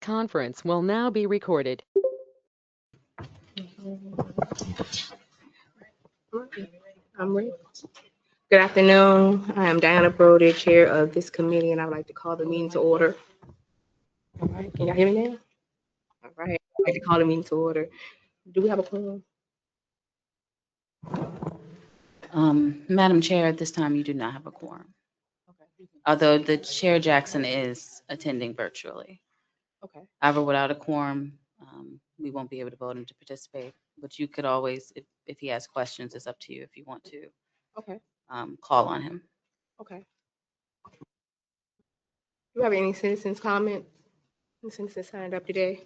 conference will now be recorded. I'm ready. Good afternoon. I am Diana Brody, Chair of this committee, and I would like to call the meeting to order. All right, can y'all hear me now? All right, I'd like to call the meeting to order. Do we have a quorum? Madam Chair, at this time, you do not have a quorum, Okay. although the Chair Jackson is attending virtually. Okay. However, without a quorum, we won't be able to vote him to participate. But you could always, if he has questions, it's up to you if you want to Okay. call on him. Okay. Do you have any citizens' comments? Any citizens signed up today?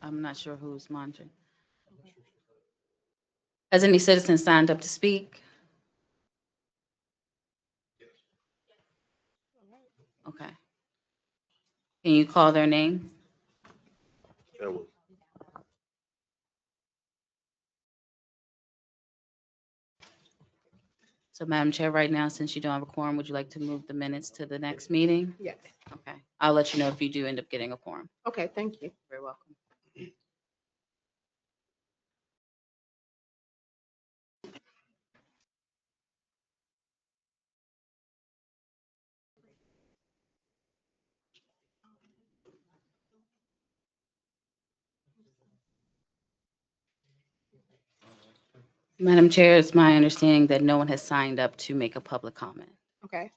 I'm not sure who's monitoring. Has any citizen signed up to speak? Okay. Can you call their name? So, Madam Chair, right now, since you don't have a quorum, would you like to move the minutes to the next meeting? Yes. Okay. I'll let you know if you do end up getting a quorum. Okay, thank you. Very welcome. Madam Chair, it's my understanding that no one has signed up to make a public comment. Okay.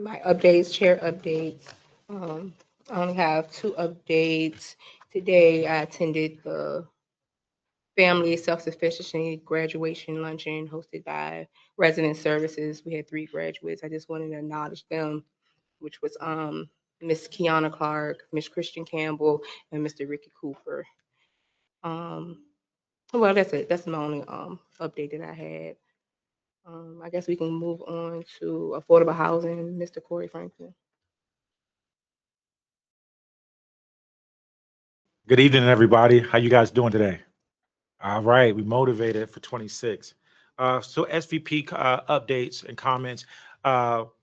My updates, chair updates. I only have 2 updates. Today, I attended the Family Self-Sufficiency Graduation Luncheon hosted by Resident Services. We had 3 graduates. I just wanted to acknowledge them, which was Miss Kiana Clark, Miss Christian Campbell, and Mr. Ricky Cooper. Well, that's it. That's my only update that I had. I guess we can move on to affordable housing, Mr. Corey Franklin. Good evening, everybody. How you guys doing today? All right, we motivated for 26. So SVP updates and comments.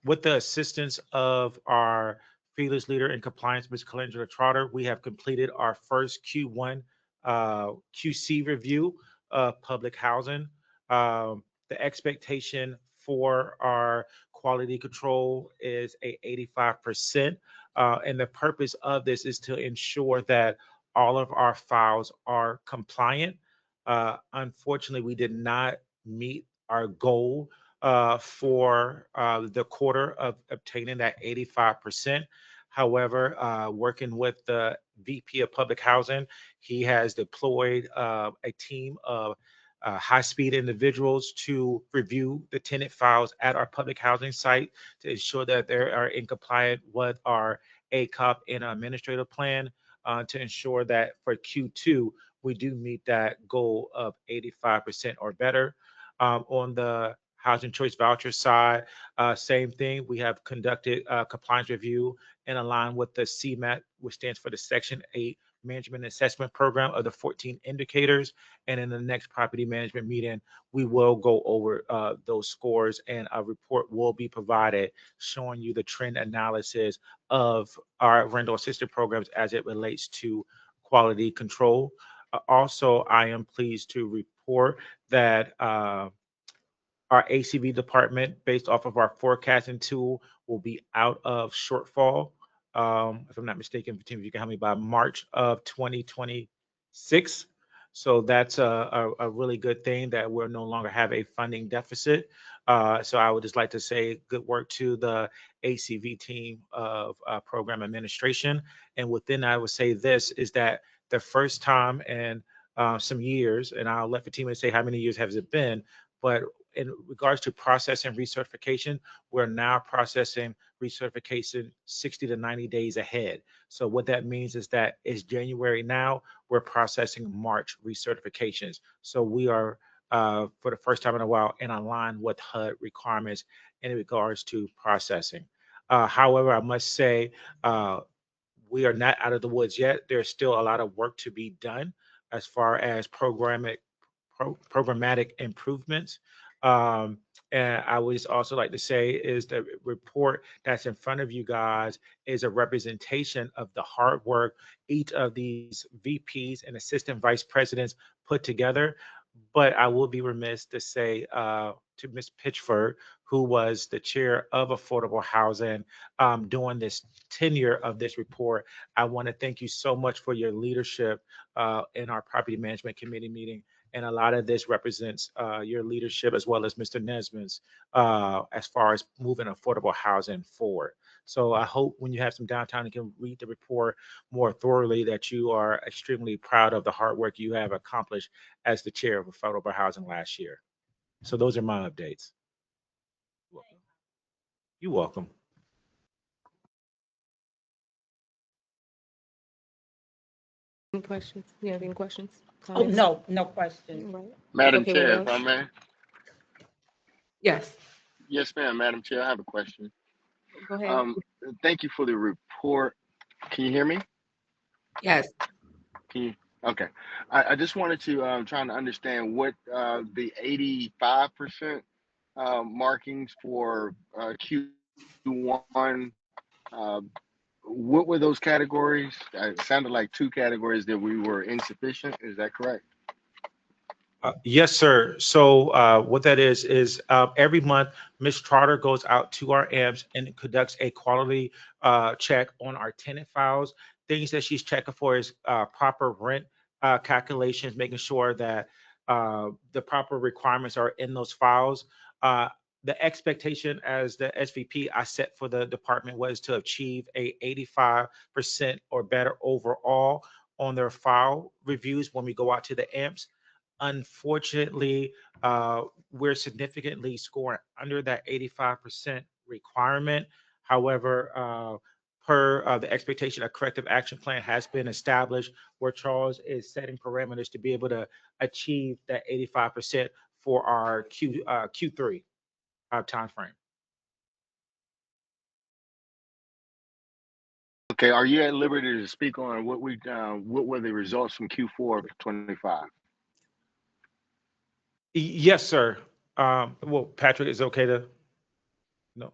With the assistance of our fearless leader in compliance, Ms. Calendra Trotter, we have completed our first Q1 QC review of public housing. The expectation for our quality control is a 85%. And the purpose of this is to ensure that all of our files are compliant. Unfortunately, we did not meet our goal for the quarter of obtaining that 85%. However, working with the VP of Public Housing, he has deployed a team of high-speed individuals to review the tenant files at our public housing site to ensure that they are in compliance with our ACOP and administrative plan to ensure that for Q2, we do meet that goal of 85% or better. On the housing choice voucher side, same thing. We have conducted a compliance review and aligned with the CMAT, which stands for the Section 8 Management Assessment Program of the 14 indicators. And in the next property management meeting, we will go over those scores, and a report will be provided showing you the trend analysis of our rental assistance programs as it relates to quality control. Also, I am pleased to report that our ACV department, based off of our forecasting tool, will be out of shortfall. If I'm not mistaken, Tim, if you can help me, by March of 2026. So that's a really good thing that we'll no longer have a funding deficit. So I would just like to say good work to the ACV team of program administration. And within, I would say this is that the first time in some years, and I'll let Fatima say how many years has it been, but in regards to processing recertification, we're now processing recertification 60 to 90 days ahead. So what that means is that it's January now, we're processing March recertifications. So we are, for the first time in a while, in line with HUD requirements in regards to processing. However, I must say, we are not out of the woods yet. There's still a lot of work to be done. as far as programmatic improvements. Um, and I would just also like to say is the report that's in front of you guys is a representation of the hard work each of these VPs and assistant vice presidents put together. But I will be remiss to say to Ms. Pitchford, who was the chair of Affordable Housing during this tenure of this report, I want to thank you so much for your leadership in our Property Management Committee meeting. And a lot of this represents your leadership as well as Mr. Nesbitt's as far as moving affordable housing forward. So I hope when you have some downtime, you can read the report more thoroughly, that you are extremely proud of the hard work you have accomplished as the chair of affordable housing last year. So those are my updates. You're welcome. Any questions? You have any questions? Oh, Comments? no, no question. All right. Madam Okay with Chair, if those? I may. Yes, Yes, ma'am, Madam Chair, I have a question. go ahead. Um, Thank you for the report. Can you hear me? Yes. Can you? Okay. I just wanted to trying to understand what the 85% markings for Q1. Uh, what were those categories? It sounded like two categories that we were insufficient. Is that correct? Yes, sir. So what that is every month, Ms. Trotter goes out to our AMPs and conducts a quality check on our tenant files. Things that she's checking for is proper rent calculations, making sure that the proper requirements are in those files. Uh, the expectation as the SVP I set for the department was to achieve a 85% or better overall on their file reviews when we go out to the AMPs. Unfortunately, we're significantly scoring under that 85% requirement. However, per the expectation, a corrective action plan has been established where Charles is setting parameters to be able to achieve that 85% for our Q3 timeframe. Okay. Are you at liberty to speak on what were the results from Q4 of 25? Yes, sir. Well, Patrick, is it okay to? No.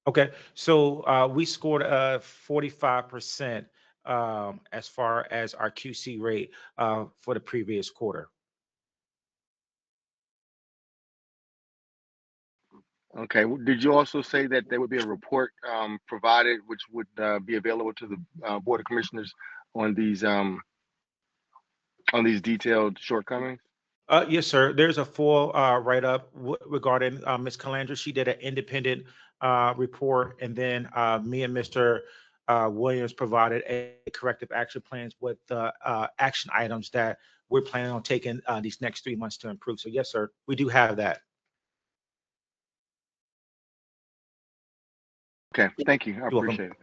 Okay, so we scored 45% as far as our QC rate for the previous quarter. Okay. Did you also say that there would be a report provided, which would be available to the Board of Commissioners on these detailed shortcomings? Yes, sir. There's a full write-up regarding Ms. Calandra. She did an independent report, and then me and Mr. Williams provided a corrective action plans with the action items that we're planning on taking these next 3 months to improve. So yes, sir, we do have that. Okay. Thank you. I You're welcome. appreciate it.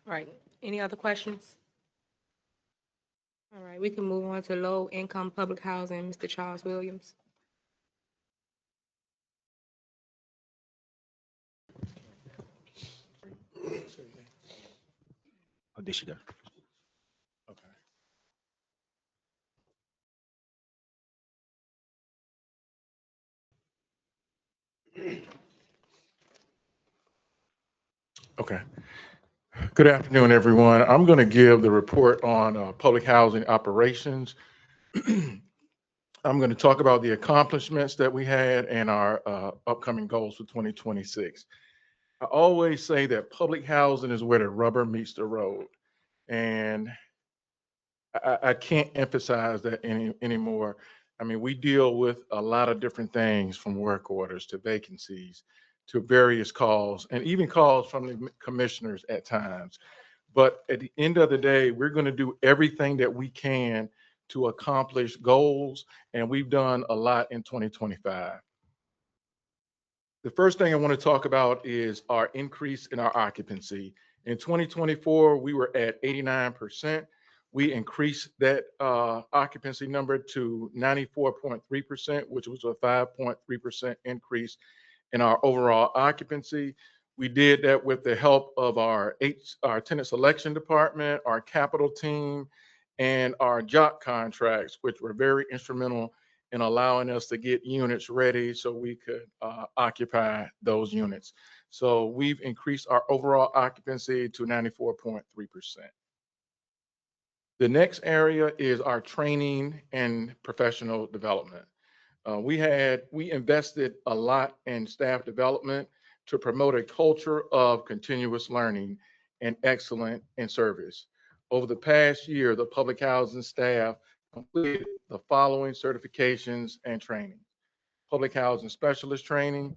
All right. Any other questions? All right, we can move on to low income public housing, Mr. Charles Williams. Oh, there she go. Okay. Okay. Good afternoon, everyone. I'm going to give the report on public housing operations. I'm going to talk about the accomplishments that we had and our upcoming goals for 2026. I always say that public housing is where the rubber meets the road. And I can't emphasize that anymore. I mean, we deal with a lot of different things, from work orders to vacancies to various calls, and even calls from the commissioners at times. But at the end of the day, we're going to do everything that we can to accomplish goals, and we've done a lot in 2025. The first thing I want to talk about is our increase in our occupancy. In 2024, we were at 89%. We increased that occupancy number to 94.3%, which was a 5.3% increase in our overall occupancy. We did that with the help of our tenant selection department, our capital team, and our job contracts, which were very instrumental in allowing us to get units ready so we could occupy those units. So we've increased our overall occupancy to 94.3%. The next area is our training and professional development. We invested a lot in staff development to promote a culture of continuous learning and excellence in service. Over the past year, the public housing staff completed the following certifications and training: public housing specialist training,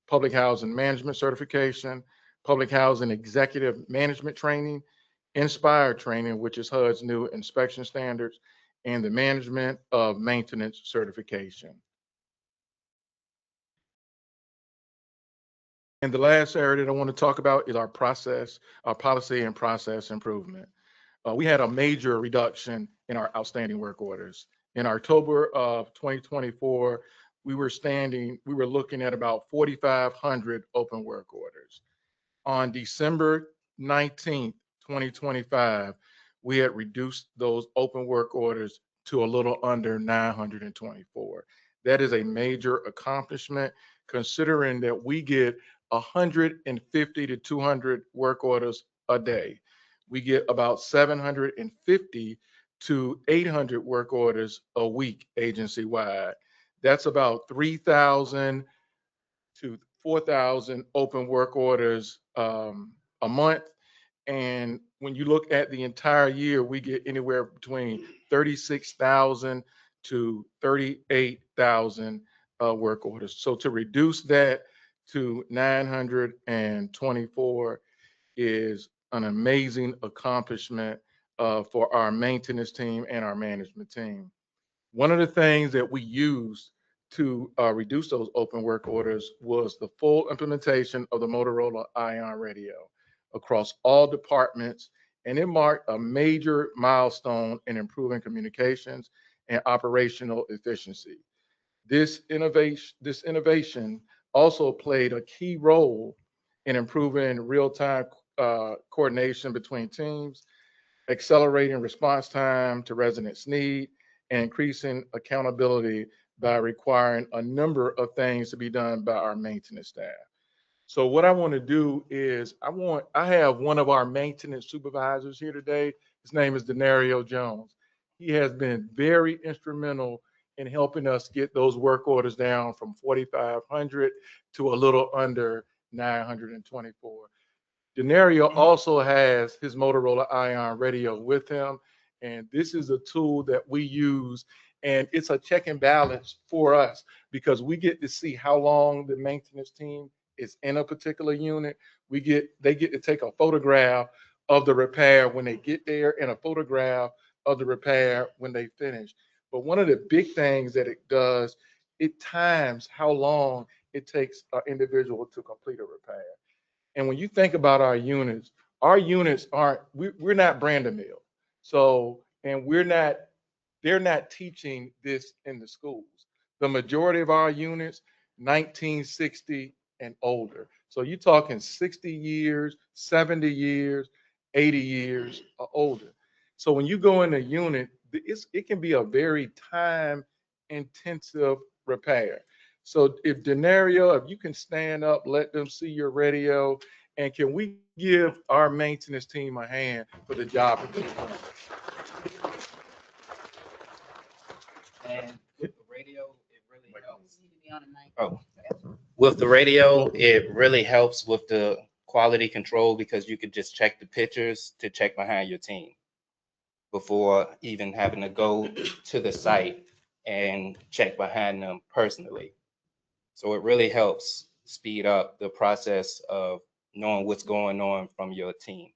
public housing management certification, public housing executive management training, Inspire training, which is HUD's new inspection standards, and the management of maintenance certification. And the last area that I want to talk about is our policy and process improvement. We had a major reduction in our outstanding work orders. In October of 2024, we were looking at about 4,500 open work orders. On December 19th, 2025, we had reduced those open work orders to a little under 924. That is a major accomplishment, considering that we get 150 to 200 work orders a day. We get about 750 to 800 work orders a week agency-wide. That's about 3,000 to 4,000 open work orders a month. And when you look at the entire year, we get anywhere between 36,000 to 38,000 work orders. So to reduce that to 924 is an amazing accomplishment for our maintenance team and our management team. One of the things that we used to reduce those open work orders was the full implementation of the Motorola Ion radio across all departments, and it marked a major milestone in improving communications and operational efficiency. This innovation also played a key role in improving real-time coordination between teams, accelerating response time to residents' need, and increasing accountability by requiring a number of things to be done by our maintenance staff. So what I want to do is I have one of our maintenance supervisors here today. His name is Denario Jones. He has been very instrumental in helping us get those work orders down from 4,500 to a little under 924. Denario also has his Motorola Ion radio with him, and this is a tool that we use, and it's a check and balance for us because we get to see how long the maintenance team is in a particular unit. They get to take a photograph of the repair when they get there and a photograph of the repair when they finish. But one of the big things that it does, it times how long it takes an individual to complete a repair. And when you think about our units we're not Brandon-Mill. So, and they're not teaching this in the schools. The majority of our units, 1960 and older. So you're talking 60 years, 70 years, 80 years or older. So when you go in a unit, it can be a very time-intensive repair. So if you can stand up, let them see your radio, and can we give our maintenance team a hand for the job that they're doing? And with the radio, it really helps. With the radio, it really helps with the quality control because you could just check the pictures to check behind your team before even having to go to the site and check behind them personally. So it really helps speed up the process of knowing what's going on from your team.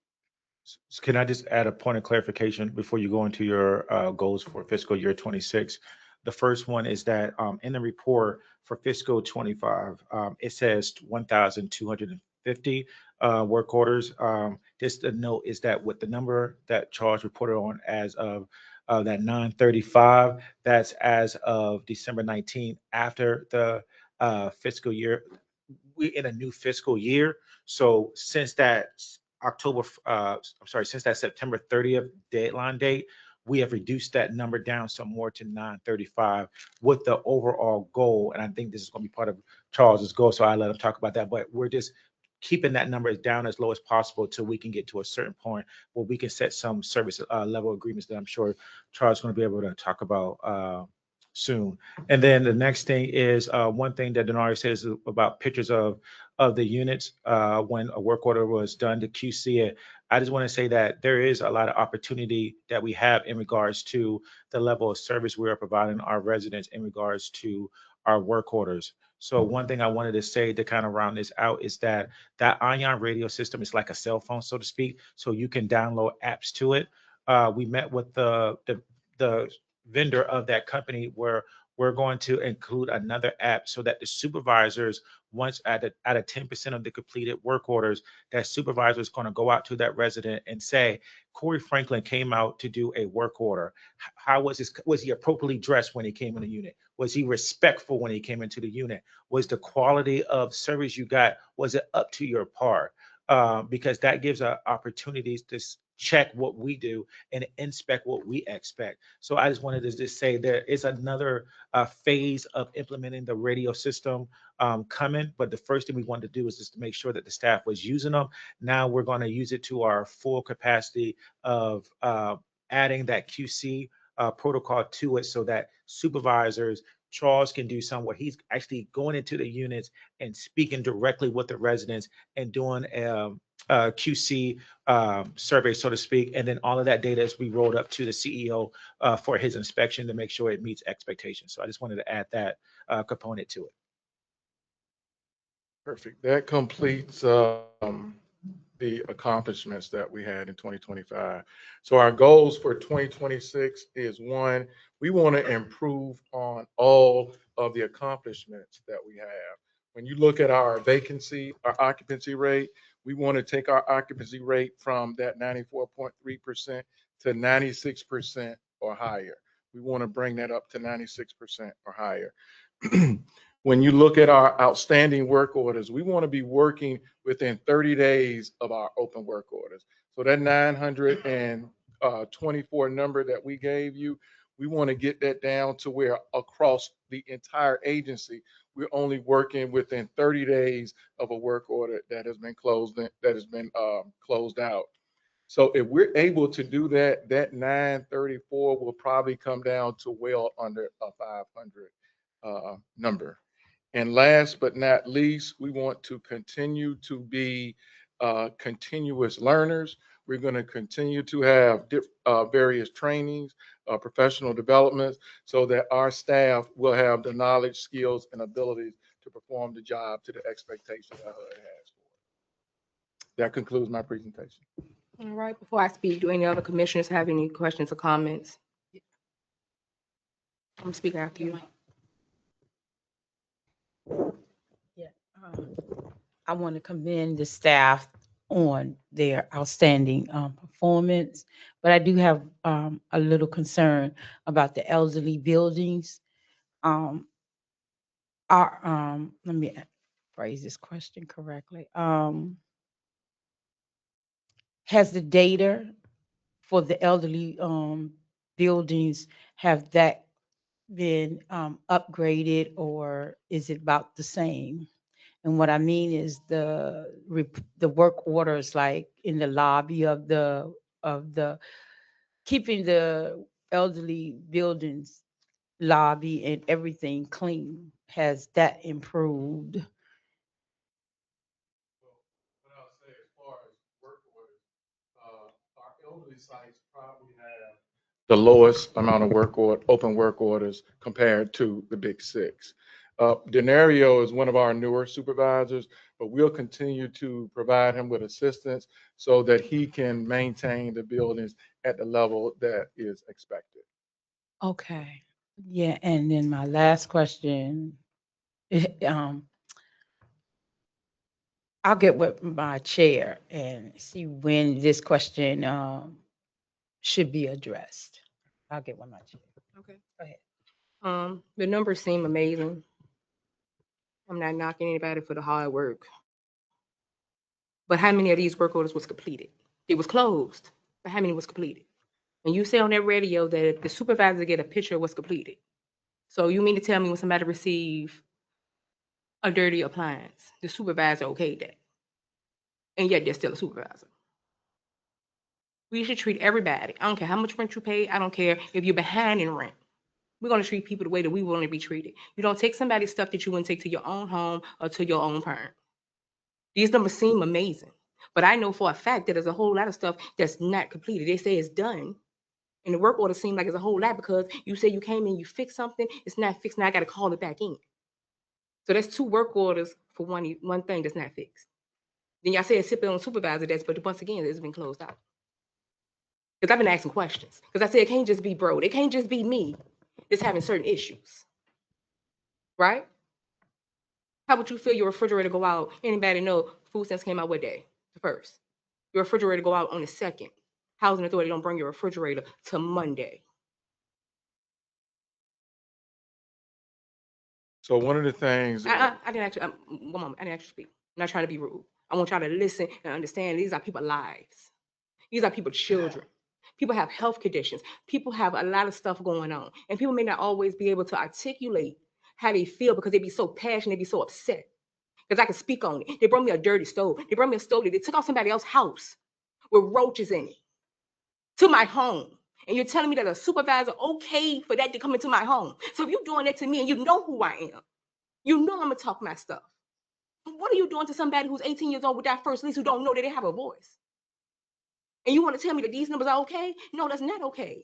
Can I just add a point of clarification before you go into your goals for fiscal year 26? The first one is that in the report for fiscal 25, it says 1,250 work orders. Just a note is that with the number that Charles reported on as of that 935, that's as of December 19th after the fiscal year. We in a new fiscal year. So since that since that September 30th deadline date, we have reduced that number down some more to 935 with the overall goal. And I think this is going to be part of Charles's goal. So I let him talk about that. But we're just keeping that number down as low as possible till we can get to a certain point where we can set some service level agreements that I'm sure Charles is going to be able to talk about soon. And then the next thing is one thing that Denari says about pictures of the units when a work order was done to QC it. I just want to say that there is a lot of opportunity that we have in regards to the level of service we are providing our residents in regards to our work orders. So one thing I wanted to say to kind of round this out is that Ion radio system is like a cell phone, so to speak. So you can download apps to it. We met with the vendor of that company where we're going to include another app so that the supervisors, once at a 10% of the completed work orders, that supervisor is going to go out to that resident and say, Corey Franklin came out to do a work order. How was he appropriately dressed when he came in the unit? Was he respectful when he came into the unit? Was the quality of service you got, was it up to your par? Because that gives opportunities to check what we do and inspect what we expect. So I just wanted to just say there is another phase of implementing the radio system coming, but the first thing we wanted to do is just to make sure that the staff was using them. Now we're going to use it to our full capacity of adding that QC protocol to it so that supervisors, Charles can do some where he's actually going into the units and speaking directly with the residents and doing QC survey, so to speak. And then all of that data is be rolled up to the CEO for his inspection to make sure it meets expectations. So I just wanted to add that component to it. Perfect. That completes the accomplishments that we had in 2025. So our goals for 2026 is one, we want to improve on all of the accomplishments that we have. When you look at our vacancy, our occupancy rate, we want to take our occupancy rate from that 94.3% to 96% or higher. We want to bring that up to 96% or higher. When you look at our outstanding work orders, we want to be working within 30 days of our open work orders. So that 924 number that we gave you, we want to get that down to where across the entire agency, we're only working within 30 days of a work order that has been closed out. So if we're able to do that, that 934 will probably come down to well under a 500 number. And last but not least, we want to continue to be continuous learners. We're going to continue to have various trainings, professional developments, so that our staff will have the knowledge, skills, and abilities to perform the job to the expectations that HUD has for it. That concludes my presentation. All right, before I speak, do any other commissioners have any questions or comments? I'm speaking after you. Yeah, I want to commend the staff on their outstanding performance, but I do have a little concern about the elderly buildings. Let me phrase this question correctly. Has the data for the elderly buildings, have that been upgraded, or is it about the same? And what I mean is the work orders, like in the lobby of the keeping the elderly buildings lobby and everything clean. Has that improved? What I'll say as far as work orders, our elderly sites probably have the lowest amount of open work orders compared to the big six. Denario is one of our newer supervisors, but we'll continue to provide him with assistance so that he can maintain the buildings at the level that is expected. Okay. Yeah, and then my last question, I'll get with my chair and see when this question should be addressed. I'll get with my chair. Okay. Go ahead. The numbers seem amazing. I'm not knocking anybody for the hard work. But how many of these work orders was completed? It was closed, but how many was completed? And you say on that radio that the supervisor get a picture of what's completed. So you mean to tell me when somebody receive a dirty appliance, the supervisor okayed that, and yet they're still a supervisor? We should treat everybody. I don't care how much rent you pay. I don't care if you're behind in rent. We're going to treat people the way that we want to be treated. You don't take somebody's stuff that you wouldn't take to your own home or to your own parent. These numbers seem amazing, but I know for a fact that there's a whole lot of stuff that's not completed. They say it's done, and the work order seems like it's a whole lot because you say you came in, you fixed something, it's not fixed, now I got to call it back in. So that's 2 work orders for one thing that's not fixed. Then y'all say it's sitting on supervisor desk, but once again, it's been closed out. Because I've been asking questions. Because I said it can't just be bro, it can't just be me that's having certain issues, right? How would you feel your refrigerator go out? Anybody know food stamps came out what day? The 1st. Your refrigerator go out on the 2nd. Housing authority don't bring your refrigerator to Monday. So one of the things, I didn't actually, one moment, I didn't actually speak. I'm not trying to be rude. I want y'all to listen and understand these are people's lives. These are people's children. People have health conditions. People have a lot of stuff going on. And people may not always be able to articulate how they feel because they be so passionate, they be so upset. Because I can speak on it. They brought me a dirty stove. They brought me a stove that they took out somebody else's house with roaches in it to my home. And you're telling me that a supervisor okay for that to come into my home. So if you're doing that to me and you know who I am, you know I'm gonna talk my stuff. What are you doing to somebody who's 18 years old with that first lease who don't know that they have a voice? And you want to tell me that these numbers are okay? No, that's not okay.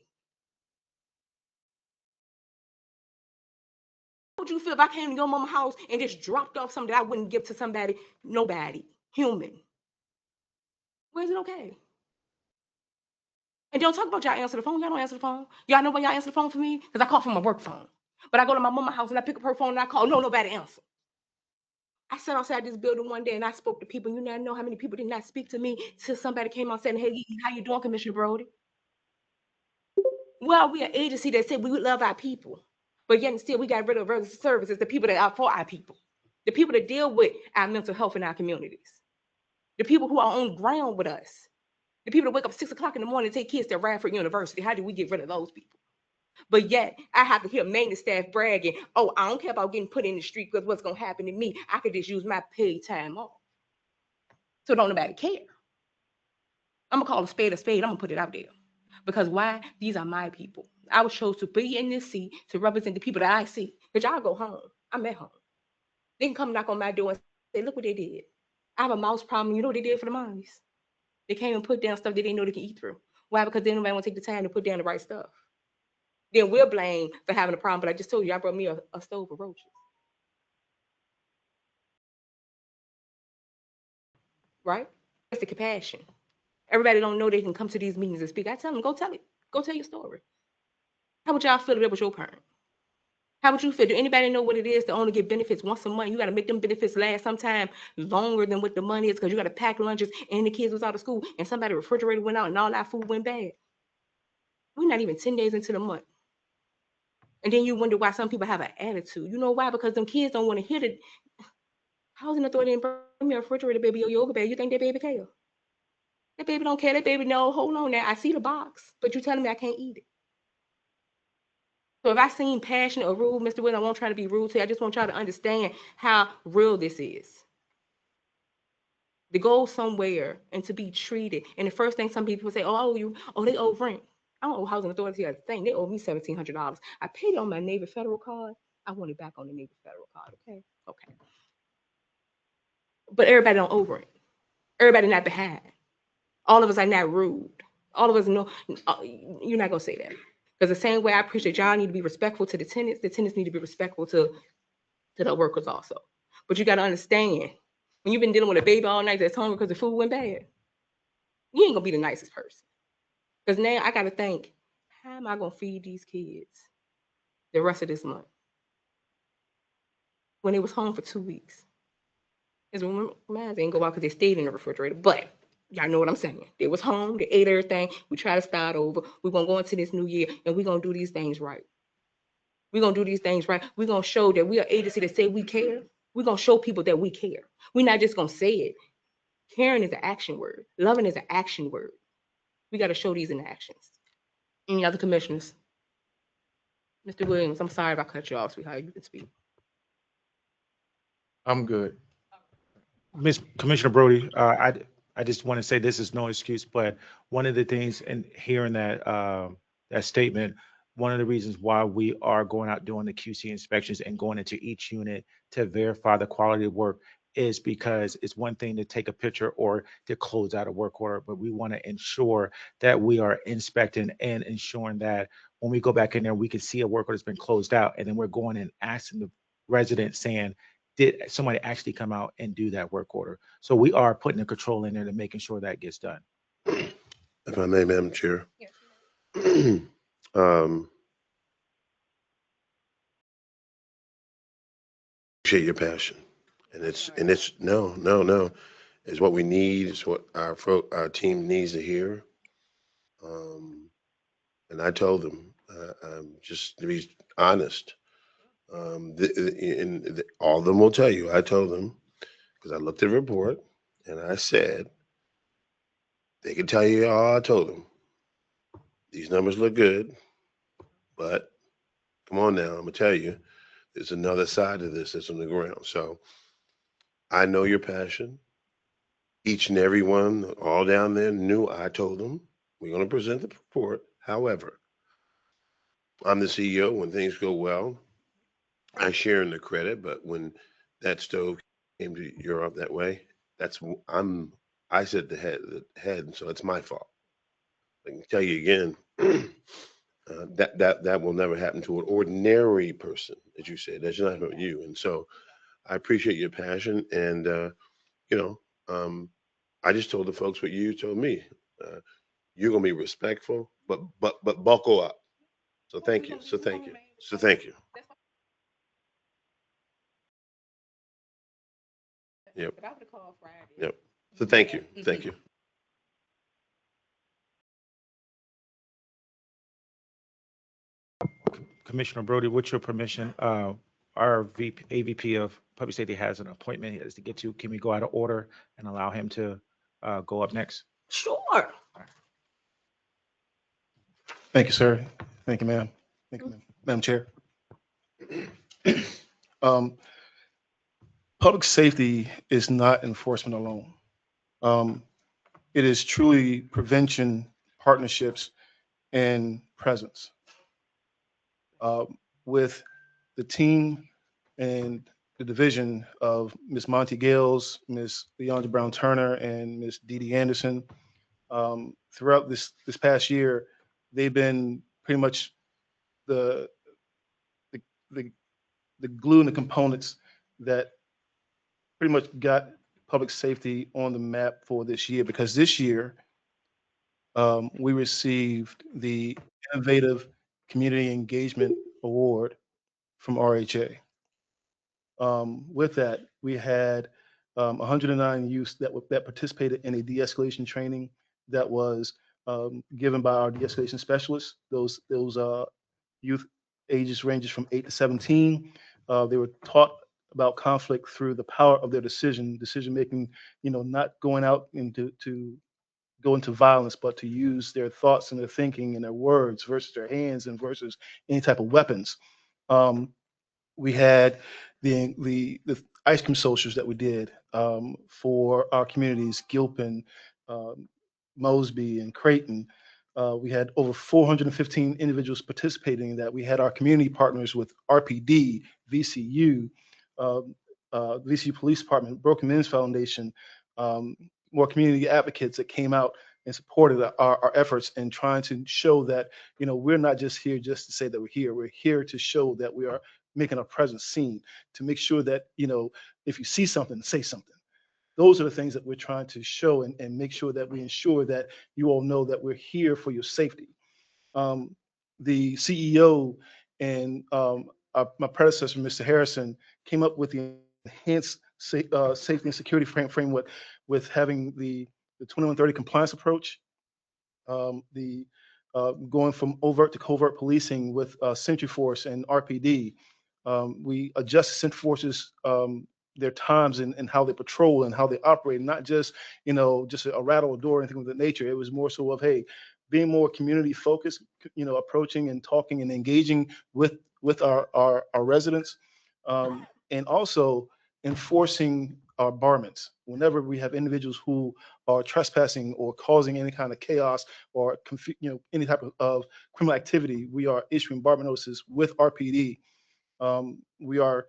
How would you feel if I came to your mama's house and just dropped off something that I wouldn't give to somebody, nobody, human? Where's it okay? And don't talk about y'all answer the phone. Y'all don't answer the phone. Y'all know why y'all answer the phone for me? Because I call from my work phone. But I go to my mama's house and I pick up her phone and I call, no, nobody answer. I sat outside this building one day and I spoke to people. You know how many people did not speak to me till somebody came out saying, hey, how you doing, Commissioner Brody? Well, we're an agency that said we would love our people. But yet and still, we got rid of services, the people that are for our people. The people that deal with our mental health in our communities. The people who are on ground with us. The people that wake up 6 o'clock in the morning and take kids to Radford University. How do we get rid of those people? But yet, I have to hear maintenance staff bragging, oh, I don't care about getting put in the street because what's going to happen to me. I could just use my paid time off. So don't nobody care. I'm going to call a spade a spade. I'm going to put it out there. Because why? These are my people. I was chosen to be in this seat to represent the people that I see. Because y'all go home. I'm at home. They can come knock on my door and say, look what they did. I have a mouse problem. You know what they did for the mice? They came and put down stuff they didn't know they can eat through. Why? Because they nobody want to take the time to put down the right stuff. Then we're blamed for having a problem. But I just told you, I brought me a stove of roaches. Right? That's the compassion. Everybody don't know they can come to these meetings and speak. I tell them, go tell it. Go tell your story. How would y'all feel if it was your parent? How would you feel? Do anybody know what it is to only get benefits once a month? You got to make them benefits last sometime longer than what the money is because you got to pack lunches and the kids was out of school and somebody's refrigerator went out and all that food went bad. We're not even 10 days into the month. And then you wonder why some people have an attitude. You know why? Because them kids don't want to hear the housing authority and bring me a refrigerator, baby, or yoga bag. You think that baby care? That baby don't care. That baby, no, hold on now. I see the box, but you're telling me I can't eat it. So if I seem passionate or rude, Mr. Will, I won't try to be rude to you. I just want y'all to understand how real this is. To go somewhere and to be treated. And the first thing some people say, they owe rent. I don't owe housing authority a thing. They owe me $1,700. I paid it on my Navy Federal card. I want it back on the Navy Federal card, okay? Okay. But everybody don't owe rent. Everybody not behind. All of us are not rude. All of us know, you're not gonna say that. Because the same way I appreciate y'all need to be respectful to the tenants need to be respectful to the workers also. But you got to understand, when you've been dealing with a baby all night that's hungry because the food went bad, you ain't going to be the nicest person. Because now I got to think, how am I going to feed these kids the rest of this month when they was home for 2 weeks? It's when mine didn't go out because they stayed in the refrigerator. But y'all know what I'm saying. They was home, they ate everything. We try to start over. We're gonna go into this new year and we're gonna do these things right. We're gonna do these things right. We're gonna show that we are agency that say we care. We're gonna show people that we care. We're not just gonna say it. Caring is an action word. Loving is an action word. We got to show these in actions. Any other commissioners? Mr. Williams, I'm sorry if I cut you off, sweetheart. You can speak. I'm good. Miss Commissioner Brody, I just want to say this is no excuse, but one of the things in hearing that statement, one of the reasons why we are going out doing the QC inspections and going into each unit to verify the quality of work is because it's one thing to take a picture or to close out a work order, but we want to ensure that we are inspecting and ensuring that when we go back in there, we can see a work order that's been closed out, and then we're going and asking the resident saying, did somebody actually come out and do that work order? So we are putting the control in there to making sure that gets done. If I may, Madam Chair. Yes. Appreciate your passion. And it's no. It's what we need. It's what our team needs to hear. And I told them, just to be honest, all of them will tell you, I told them, because I looked at the report and I said, they can tell you all I told them. These numbers look good, but come on now, I'm gonna tell you, there's another side to this that's on the ground. So I know your passion. Each and every one, all down there knew I told them, we're gonna present the report. However, I'm the CEO. When things go well, I share in the credit, but when that stove came to Europe that way, I said the head, and so it's my fault. I can tell you again, that will never happen to an ordinary person, as you said. That's not about you, and so I appreciate your passion, and you know, I just told the folks what you told me. Uh, you're gonna be respectful, but buckle up. So thank you. So thank you. So thank you. Yep. But I would have called Friday. Yep. So thank you. Thank you. Commissioner Brody, with your permission, our AVP of Public Safety has an appointment he has to get to. Can we go out of order and allow him to go up next? Sure. Thank you, sir. Thank you, ma'am. Thank you, Madam Chair. Um, Public safety is not enforcement alone. It is truly prevention, partnerships, and presence. With the team and the division of Ms. Monty Gales, Ms. Leandra Brown Turner, and Ms. Dee Dee Anderson, throughout this past year, they've been pretty much the the the, the glue and the components that pretty much got public safety on the map for this year, because this year we received the Innovative Community Engagement Award from RHA. With that, we had 109 youths that participated in a de-escalation training that was given by our de-escalation specialists. Those youth ages ranges from 8 to 17. They were taught about conflict through the power of their decision making. Not going out to go into violence, but to use their thoughts and their thinking and their words versus their hands and versus any type of weapons. We had the ice cream socials that we did for our communities, Gilpin, Mosby, and Creighton. We had over 415 individuals participating in that. We had our community partners with RPD, VCU, VCU Police Department, Broken Men's Foundation, more community advocates that came out and supported our efforts in trying to show that, we're not just here just to say that we're here. We're here to show that we are making our presence seen, to make sure that, if you see something, say something. Those are the things that we're trying to show and make sure that we ensure that you all know that we're here for your safety. The CEO and my predecessor, Mr. Harrison, came up with the enhanced safety and security framework with having the 2130 compliance approach, the going from overt to covert policing with Sentry Force and RPD. We adjust Sentry Forces their times and how they patrol and how they operate, not just just a rattle a door or anything of that nature. It was more so of, hey, being more community focused, approaching and talking and engaging with our residents, and also enforcing our barments. Whenever we have individuals who are trespassing or causing any kind of chaos or any type of criminal activity, we are issuing barment notices with RPD. We are,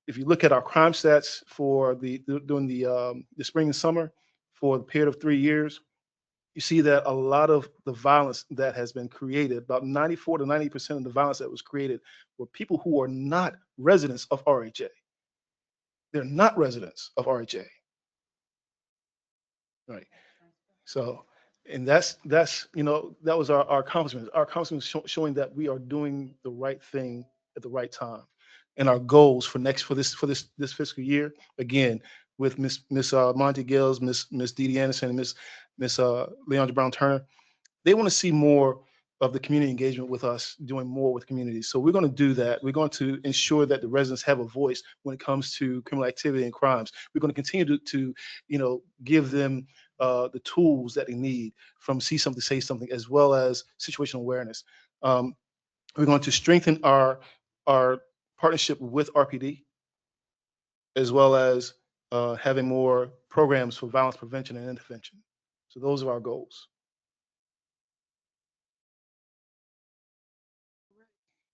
if you look at our crime stats for during the spring and summer for the period of 3 years, you see that a lot of the violence that has been created, about 94 to 90% of the violence that was created, were people who are not residents of RHA. They're not residents of RHA. Right. So, and that was our accomplishment. Our accomplishment showing that we are doing the right thing at the right time. And our goals for this fiscal year, again, with Miss Monty Gills, Miss Dee Dee Anderson, and Miss Leandra Brown Turner, they want to see more of the community engagement with us, doing more with communities. So we're going to do that. We're going to ensure that the residents have a voice when it comes to criminal activity and crimes. We're going to continue to give them the tools that they need, from see something, say something, as well as situational awareness. We're going to strengthen our partnership with RPD, as well as having more programs for violence prevention and intervention. So those are our goals.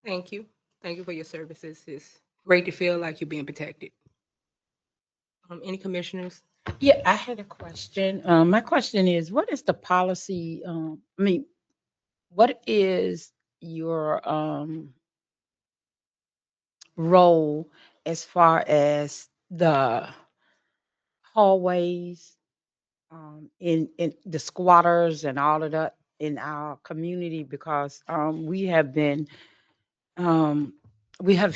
Thank you. Thank you for your services. It's great to feel like you're being protected. Any commissioners? Yeah, I had a question. My question is, what is the policy? What is your role as far as the hallways, in the squatters and all of that in our community? Because we have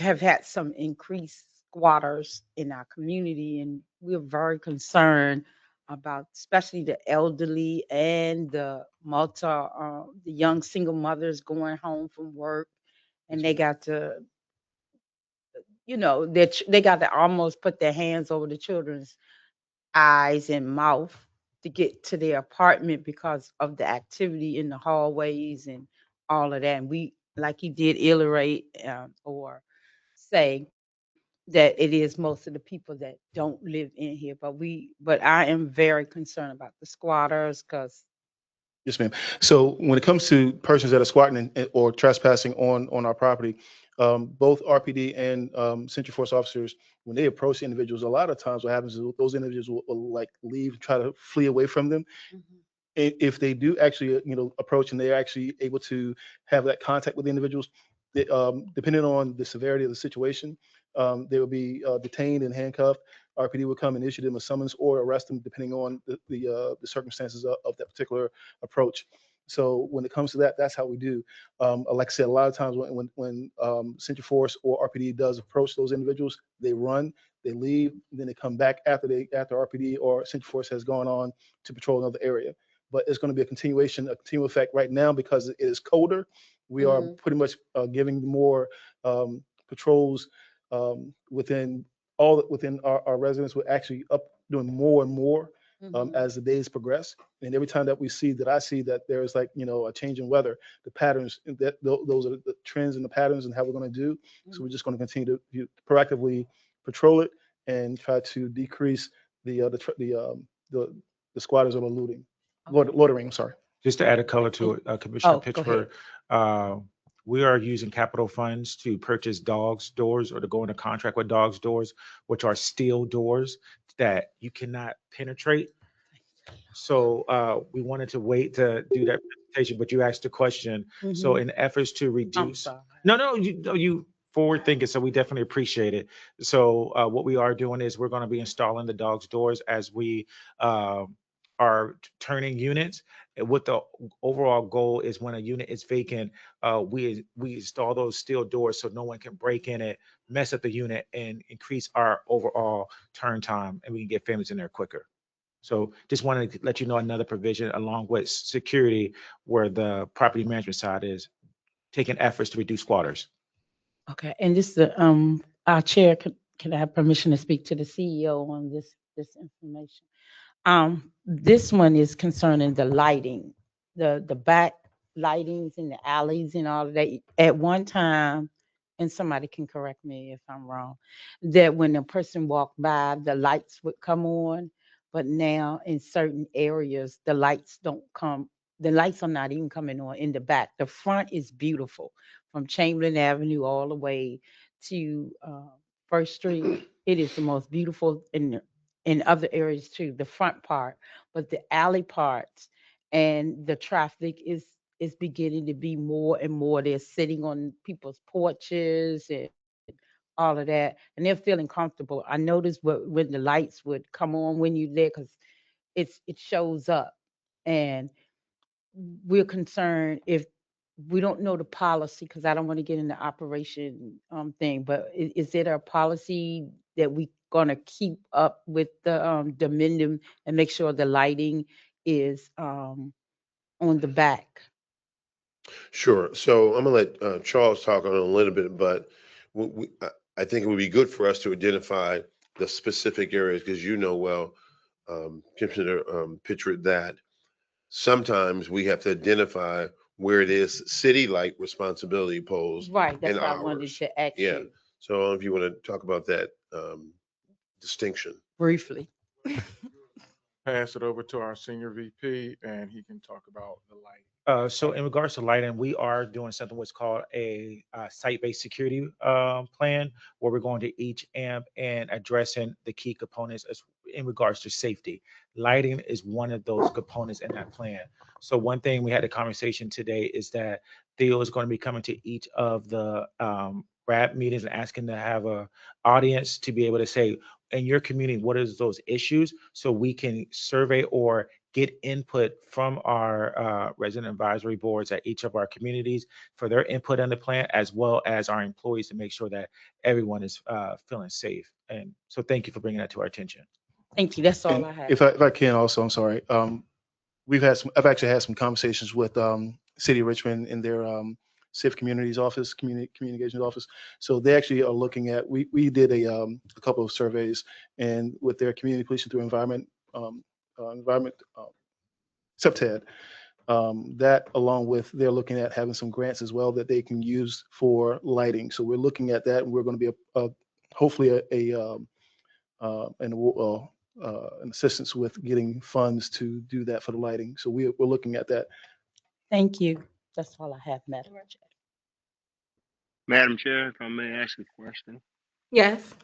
had some increased squatters in our community, and we're very concerned about especially the elderly and the young single mothers going home from work, and they got to, they got to almost put their hands over the children's eyes and mouth to get to their apartment because of the activity in the hallways and all of that. And we, like you did, iterate or say that it is most of the people that don't live in here. But I am very concerned about the squatters because. Yes, ma'am. So when it comes to persons that are squatting or trespassing on our property, both RPD and Central Force officers, when they approach individuals, a lot of times what happens is those individuals will like leave, try to flee away from them. If they do actually, approach and they're actually able to have that contact with the individuals, depending on the severity of the situation, they will be detained and handcuffed. RPD will come and issue them a summons or arrest them, depending on the circumstances of that particular approach. So when it comes to that, that's how we do. Like I said, a lot of times when Central Force or RPD does approach those individuals, they run, they leave, then they come back after RPD or Central Force has gone on to patrol another area. But it's going to be a continual effect right now because it is colder. We are pretty much giving more patrols within our residents. We're actually up doing more and more as the days progress. And every time that I see that there is like, a change in weather, the patterns, those are the trends and the patterns and how we're going to do. So we're just going to continue to proactively patrol it and try to decrease the squatters that are looting. Loitering, I'm sorry. Just to add a color to it, Commissioner Go Pitchford, we are using capital funds to purchase doors or to go into contract with doors, which are steel doors that you cannot penetrate. So we wanted to wait to do that presentation, but you asked the question. So in efforts to reduce, you forward thinking, so we definitely appreciate it. So what we are doing is we're going to be installing the doors as we are turning units. And what the overall goal is, when a unit is vacant, we install those steel doors so no one can break in it, mess up the unit, and increase our overall turn time, and we can get families in there quicker. So just wanted to let you know another provision along with security, where the property management side is taking efforts to reduce squatters. Okay, and this, our chair, can I have permission to speak to the CEO on this information? This one is concerning the lighting, the back lightings in the alleys and all of that. At one time, and somebody can correct me if I'm wrong, that when a person walked by, the lights would come on, but now in certain areas, the lights don't come. The lights are not even coming on in the back. The front is beautiful, from Chamberlain Avenue all the way to First Street. It is the most beautiful in other areas too, the front part, but the alley parts and the traffic is beginning to be more and more. They're sitting on people's porches and all of that, and they're feeling comfortable. I noticed when the lights would come on when you're there, because it shows up, and we're concerned if we don't know the policy, because I don't want to get into operation thing, but is it a policy that we gonna keep up with the minimum and make sure the lighting is on the back? Sure. So I'm gonna let Charles talk on it a little bit, but I think it would be good for us to identify the specific areas, because you know well, Commissioner Pitchford, that sometimes we have to identify where it is city like responsibility poles Right, that's and why I wanted ours. to ask Yeah. you So if you want to talk about that distinction. briefly. Pass it over to our senior VP and he can talk about the light. So in regards to lighting, we are doing something what's called a site-based security plan, where we're going to each AMP and addressing the key components as in regards to safety. Lighting is one of those components in that plan. So one thing we had a conversation today is that Theo is going to be coming to each of the RAB meetings and asking to have a audience to be able to say, in your community, what is those issues, so we can survey or get input from our resident advisory boards at each of our communities for their input on the plan, as well as our employees, to make sure that everyone is feeling safe. And so thank you for bringing that to our attention. Thank you. That's all And I have. if I can also, I'm sorry. I've actually had some conversations with City of Richmond in their Safe Communities office, communications office. So they actually are looking at. We did a couple of surveys, and with their community policing through environment subtab, that along with they're looking at having some grants as well that they can use for lighting. So we're looking at that, and we're going to be hopefully an assistance with getting funds to do that for the lighting. So we're looking at that. Thank you. That's all I have, Madam Chair. Madam Chair, if I may ask a question. Yes.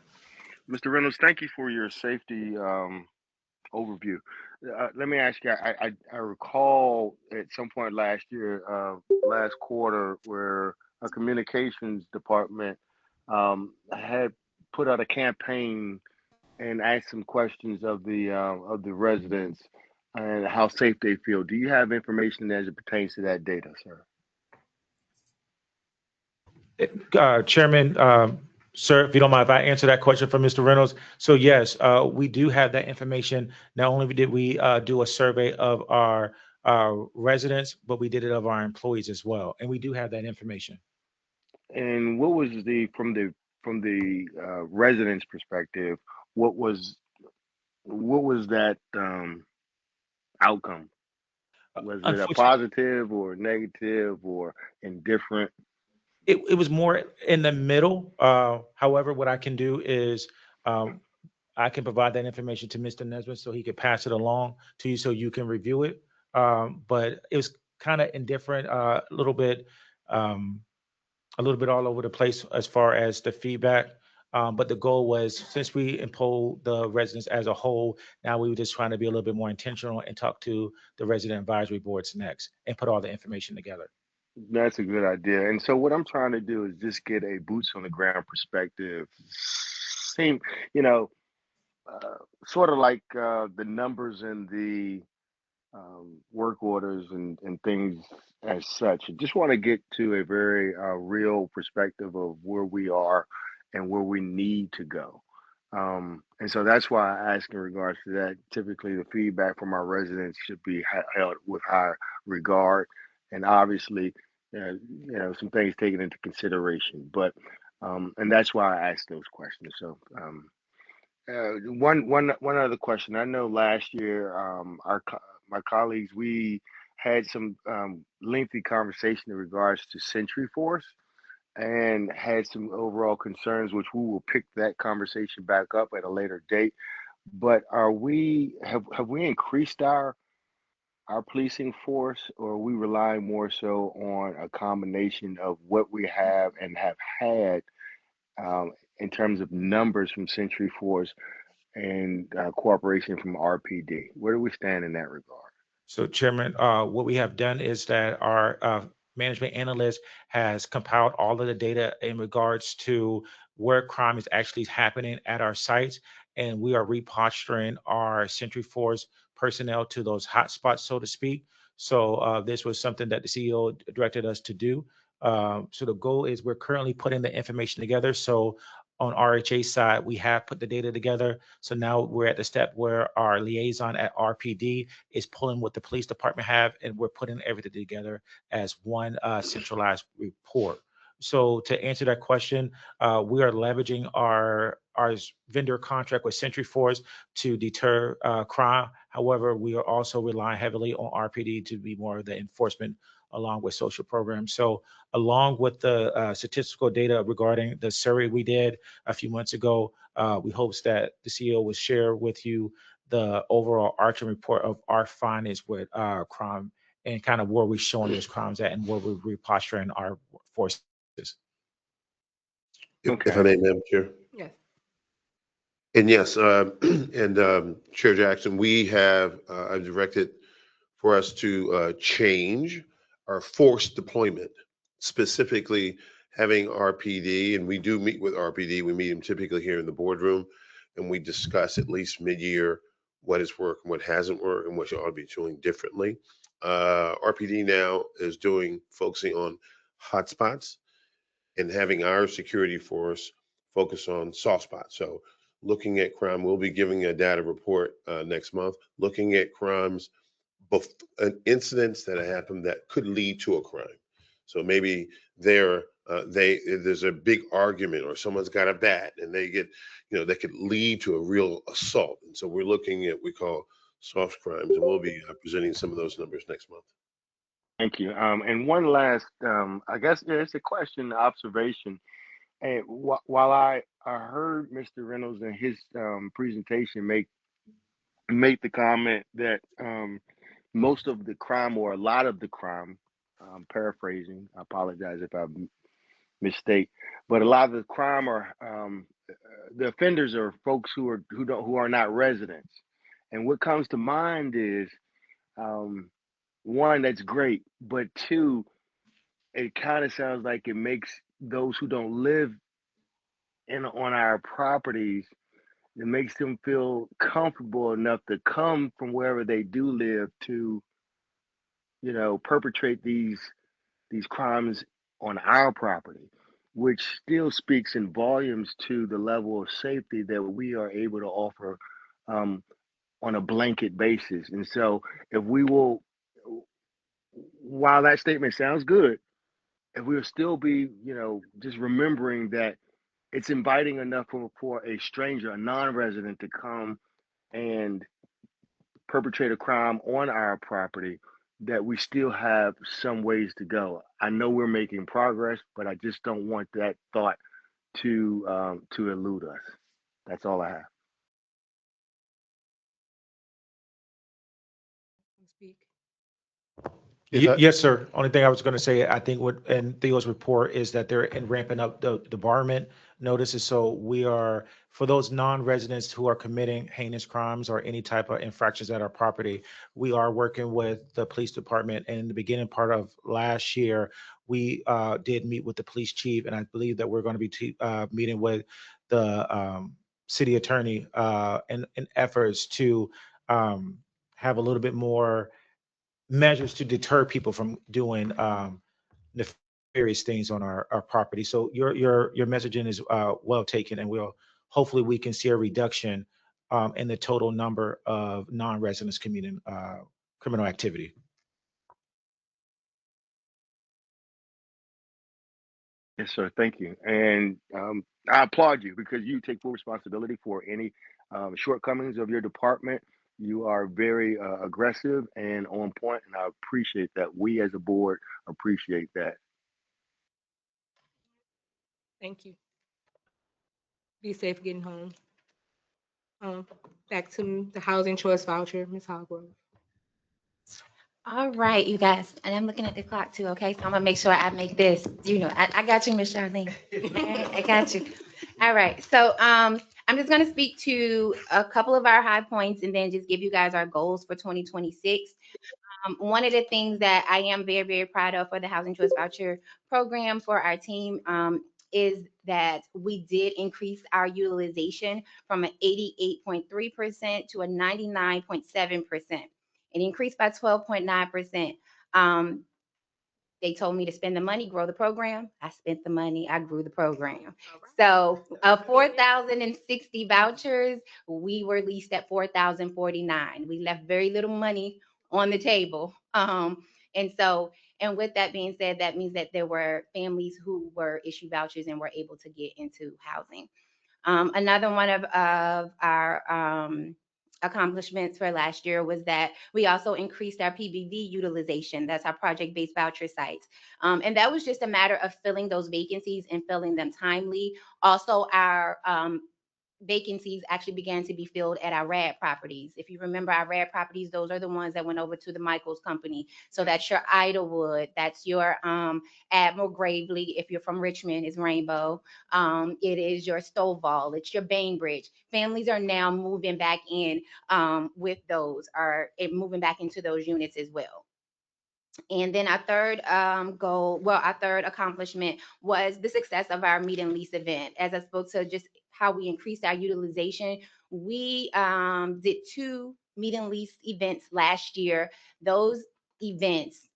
Mr. Reynolds, thank you for your safety overview. Let me ask you, I recall at some point last year, last quarter, where a communications department had put out a campaign and asked some questions of the residents and how safe they feel. Do you have information as it pertains to that data, sir? Chairman, sir, if you don't mind if I answer that question for Mr. Reynolds. So yes, we do have that information. Not only did we do a survey of our residents, but we did it of our employees as well. And we do have that information. And what was from the residents' perspective? What was that outcome? Was it a Unfortunately, positive or negative or indifferent? it was more in the middle. However, what I can do is I can provide that information to Mr. Nesbitt so he could pass it along to you so you can review it. But it was kind of indifferent, a little bit all over the place as far as the feedback. But the goal was, since we imposed the residents as a whole, now we were just trying to be a little bit more intentional and talk to the resident advisory boards next and put all the information together. That's a good idea. And so what I'm trying to do is just get a boots on the ground perspective. Same, you know, sort of like the numbers in the work orders and things as such. I just want to get to a very real perspective of where we are and where we need to go. And so that's why I ask in regards to that. Typically, the feedback from our residents should be held with high regard, and obviously, some things taken into consideration. But and that's why I asked those questions. So one other question. I know last year, my colleagues, we had some lengthy conversation in regards to Century Force and had some overall concerns, which we will pick that conversation back up at a later date. But have we increased our policing force, or are we relying more so on a combination of what we have and have had in terms of numbers from Century Force and cooperation from RPD? Where do we stand in that regard? So Chairman, what we have done is that our management analyst has compiled all of the data in regards to where crime is actually happening at our sites, and we are reposturing our Century Force personnel to those hotspots, so to speak. So this was something that the CEO directed us to do. So the goal is we're currently putting the information together. So on RHA side, we have put the data together. So now we're at the step where our liaison at RPD is pulling what the police department have, and we're putting everything together as one centralized report. So to answer that question, we are leveraging our vendor contract with Century Force to deter crime. However, we are also relying heavily on RPD to be more of the enforcement along with social programs. So along with the statistical data regarding the survey we did a few months ago, we hope that the CEO will share with you the overall arching report of our findings with crime and kind of where we're showing those crimes at and where we're reposturing our forces. If I may, Madam Chair. Yes. And yes, and Chair Jackson, we have I've directed for us to change our force deployment, specifically having RPD, and we do meet with RPD. We meet them typically here in the boardroom, and we discuss at least mid-year what has worked and what hasn't worked and what you ought to be doing differently. RPD now is focusing on hotspots and having our security force focus on soft spots. So looking at crime, we'll be giving a data report next month, looking at crimes, incidents that happen that could lead to a crime. So maybe there's a big argument or someone's got a bat and they get, that could lead to a real assault. And so we're looking at what we call soft crimes, and we'll be presenting some of those numbers next month. Thank you. And one last, I guess it's a question, observation. And while I heard Mr. Reynolds in his presentation make the comment that most of the crime, or a lot of the crime, paraphrasing, I apologize if I mistake, but a lot of the crime are the offenders are folks who are not residents. And what comes to mind is one, that's great, but two, it kind of sounds like it makes those who don't live on our properties, it makes them feel comfortable enough to come from wherever they do live to, perpetrate these crimes on our property, which still speaks in volumes to the level of safety that we are able to offer on a blanket basis. And so if we will, while that statement sounds good, if we'll still be, just remembering that it's inviting enough for a stranger, a non-resident, to come and perpetrate a crime on our property, that we still have some ways to go. I know we're making progress, but I just don't want that thought to elude us. That's all I have. Speak. Yes, sir. Only thing I was going to say, I think what in Theo's report is that they're ramping up the debarment notices. So we are, for those non-residents who are committing heinous crimes or any type of infractions at our property, we are working with the police department. And in the beginning part of last year, we did meet with the police chief, and I believe that we're going to be meeting with the city attorney in efforts to have a little bit more measures to deter people from doing nefarious things on our property. So your messaging is well taken, and hopefully we can see a reduction in the total number of non-residents committing criminal activity. Yes, sir. Thank you. And I applaud you because you take full responsibility for any shortcomings of your department. You are very aggressive and on point, and I appreciate that. We as a board appreciate that. Thank you. Be safe getting home. Back to the housing choice voucher, Ms. Hoggrove. All right, you guys, and I'm looking at the clock too, okay? So I'm gonna make sure I make this, I got you, Miss Charlene. All right, I got you. All right, so I'm just gonna speak to a couple of our high points and then just give you guys our goals for 2026. One of the things that I am very, very proud of for the Housing Choice Voucher program for our team is that we did increase our utilization from an 88.3% to a 99.7%. It increased by 12.9%. They told me to spend the money, grow the program. I spent the money, I grew the program. So 4,060 vouchers, we were leased at 4,049. We left very little money on the table. And with that being said, that means that there were families who were issued vouchers and were able to get into housing. Another one of our accomplishments for last year was that we also increased our PBV utilization. That's our project-based voucher sites. And that was just a matter of filling those vacancies and filling them timely. Also, our vacancies actually began to be filled at our RRHA properties. If you remember our RRHA properties, those are the ones that went over to the Michaels company. So that's your Idlewood, that's your Admiral Gravely. If you're from Richmond, is Rainbow. It is your Stovall, it's your Bainbridge. Families are now moving back in with those, are moving back into those units as well. And then our third our third accomplishment was the success of our meet and lease event. As I spoke to just how we increased our utilization, we did 2 meet and lease events last year. Those events,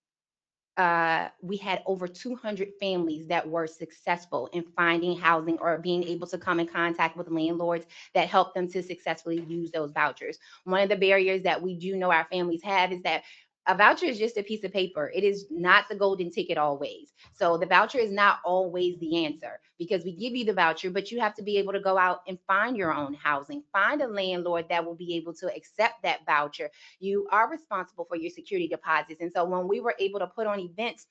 we had over 200 families that were successful in finding housing or being able to come in contact with landlords that helped them to successfully use those vouchers. One of the barriers that we do know our families have is that a voucher is just a piece of paper. It is not the golden ticket always. So the voucher is not always the answer, because we give you the voucher, but you have to be able to go out and find your own housing, find a landlord that will be able to accept that voucher. You are responsible for your security deposits. And so when we were able to put on events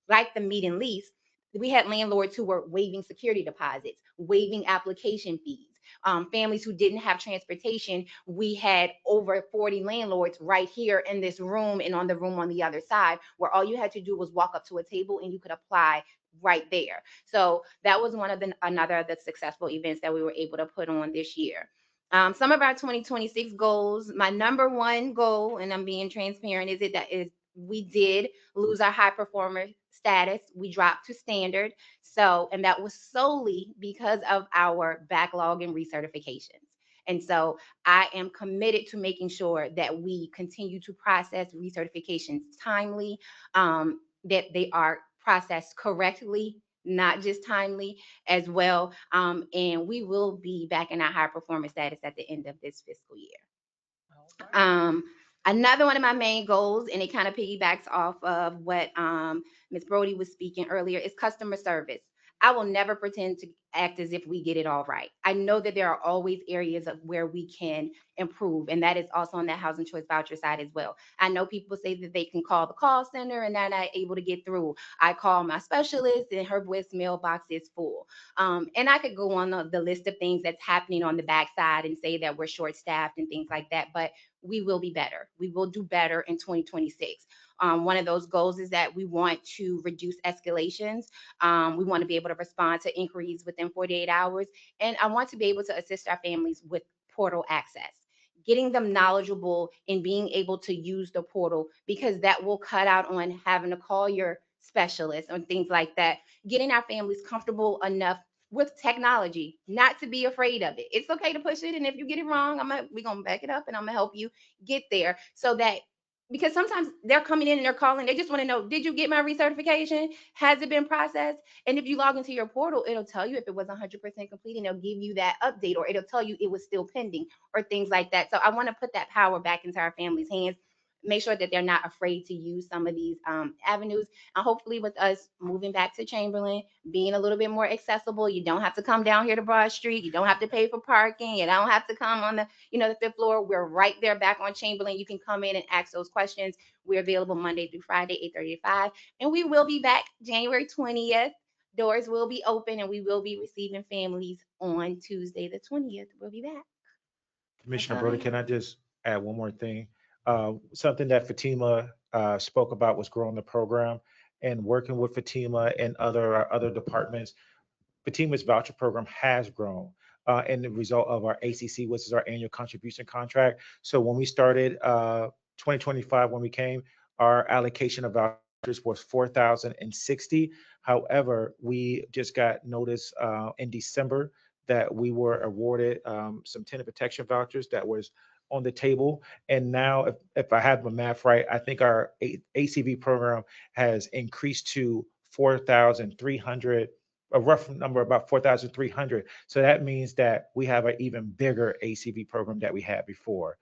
like the meet and lease, we had landlords who were waiving security deposits, waiving application fees. Families who didn't have transportation, we had over 40 landlords right here in this room and on the room on the other side, where all you had to do was walk up to a table and you could apply right there. So that was one of another of the successful events that we were able to put on this year. Some of our 2026 goals, my number one goal, and I'm being transparent, is we did lose our high performer status. We dropped to standard. So, and that was solely because of our backlog and recertifications. And so I am committed to making sure that we continue to process recertifications timely, that they are processed correctly, not just timely as well. And we will be back in our high performance status at the end of this fiscal year. Another one of my main goals, and it kind of piggybacks off of what Ms. Brody was speaking earlier, is customer service. I will never pretend to act as if we get it all right. I know that there are always areas of where we can improve, and that is also on the housing choice voucher side as well. I know people say that they can call the call center and they're not able to get through. I call my specialist and her voicemail box is full. And I could go on the list of things that's happening on the backside and say that we're short staffed and things like that, but we will be better. We will do better in 2026. One of those goals is that we want to reduce escalations. We want to be able to respond to inquiries within 48 hours. And I want to be able to assist our families with portal access, getting them knowledgeable in being able to use the portal, because that will cut out on having to call your specialist and things like that. Getting our families comfortable enough with technology, not to be afraid of it. It's okay to push it. And if you get it wrong, we're going to back it up and I'm going to help you get there so that because sometimes they're coming in and they're calling, they just want to know, did you get my recertification? Has it been processed? And if you log into your portal, it'll tell you if it was 100% complete, and it'll give you that update, or it'll tell you it was still pending, or things like that. So I want to put that power back into our families' hands. Make sure that they're not afraid to use some of these avenues. And hopefully with us moving back to Chamberlain, being a little bit more accessible, you don't have to come down here to Broad Street. You don't have to pay for parking. You don't have to come on the, the fifth floor. We're right there back on Chamberlain. You can come in and ask those questions. We're available Monday through Friday, 8:30 to 5. And we will be back January 20th. Doors will be open, and we will be receiving families on Tuesday, the 20th. We'll be back. Commissioner Brody, can I just add one more thing? Something that Fatima spoke about was growing the program and working with Fatima and other departments. Fatima's voucher program has grown in the result of our ACC, which is our annual contribution contract. So when we started 2025, when we came, our allocation of vouchers was 4,060. However, we just got notice in December that we were awarded some tenant protection vouchers that was on the table. And now, if I have my math right, I think our ACV program has increased to 4,300, a rough number about 4,300. So that means that we have an even bigger ACV program that we had before,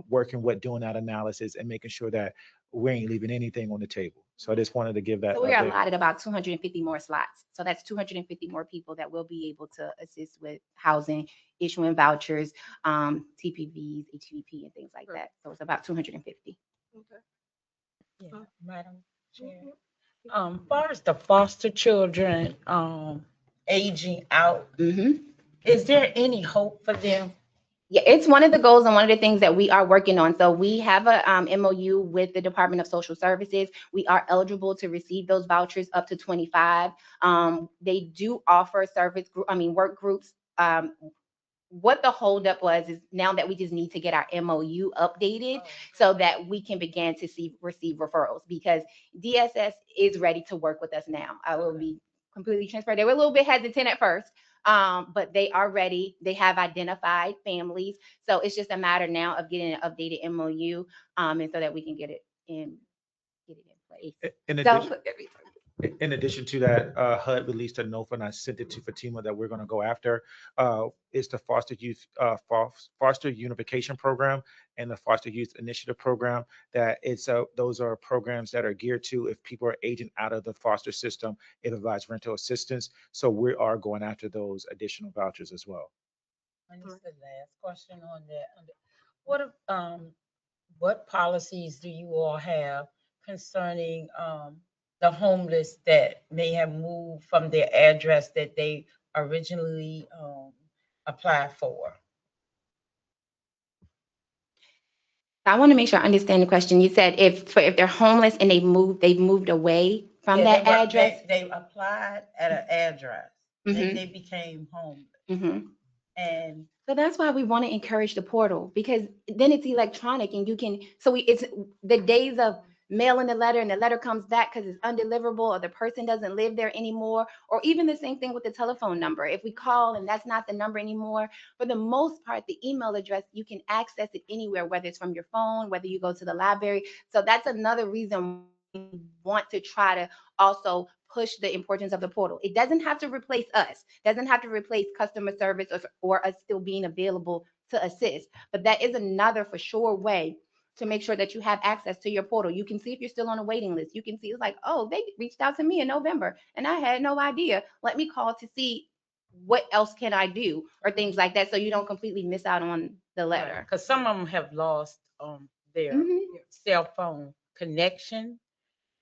working with doing that analysis and making sure that we ain't leaving anything on the table. So I just wanted to give that. So we are allotted about 250 more slots. So that's 250 more people that will be able to assist with housing, issuing vouchers, TPVs, HVP, and things like that. So it's about 250. Yeah, Madam Chair. Far as the foster children aging out, is there any hope for them? Yeah, it's one of the goals and one of the things that we are working on. So we have a MOU with the Department of Social Services. We are eligible to receive those vouchers up to 25. They do offer work groups. What the holdup was is now that we just need to get our MOU updated so that we can begin to receive referrals, because DSS is ready to work with us now. I will be completely transparent. They were a little bit hesitant at first, but they are ready. They have identified families. So it's just a matter now of getting an updated MOU, and so that we can get it in place. In addition to that, HUD released a note, and I sent it to Fatima, that we're going to go after. It's the Foster Unification Program and the Foster Youth Initiative Program. That those are programs that are geared to, if people are aging out of the foster system, it provides rental assistance. So we are going after those additional vouchers as well. And this is the last question on that. What policies do you all have concerning the homeless that may have moved from their address that they originally applied for? I want to make sure I understand the question. You said if they're homeless and they've moved away from that address. They applied at an address. They became homeless. And so that's why we want to encourage the portal, because then it's electronic and you can, it's the days of mailing the letter and the letter comes back because it's undeliverable or the person doesn't live there anymore, or even the same thing with the telephone number. If we call and that's not the number anymore, for the most part, the email address, you can access it anywhere, whether it's from your phone, whether you go to the library. So that's another reason we want to try to also push the importance of the portal. It doesn't have to replace us, doesn't have to replace customer service or us still being available to assist. But that is another for sure way to make sure that you have access to your portal. You can see if you're still on a waiting list. You can see it's like, oh, they reached out to me in November and I had no idea. Let me call to see what else can I do, or things like that, so you don't completely miss out on the letter. Because some of them have lost their cell phone connection.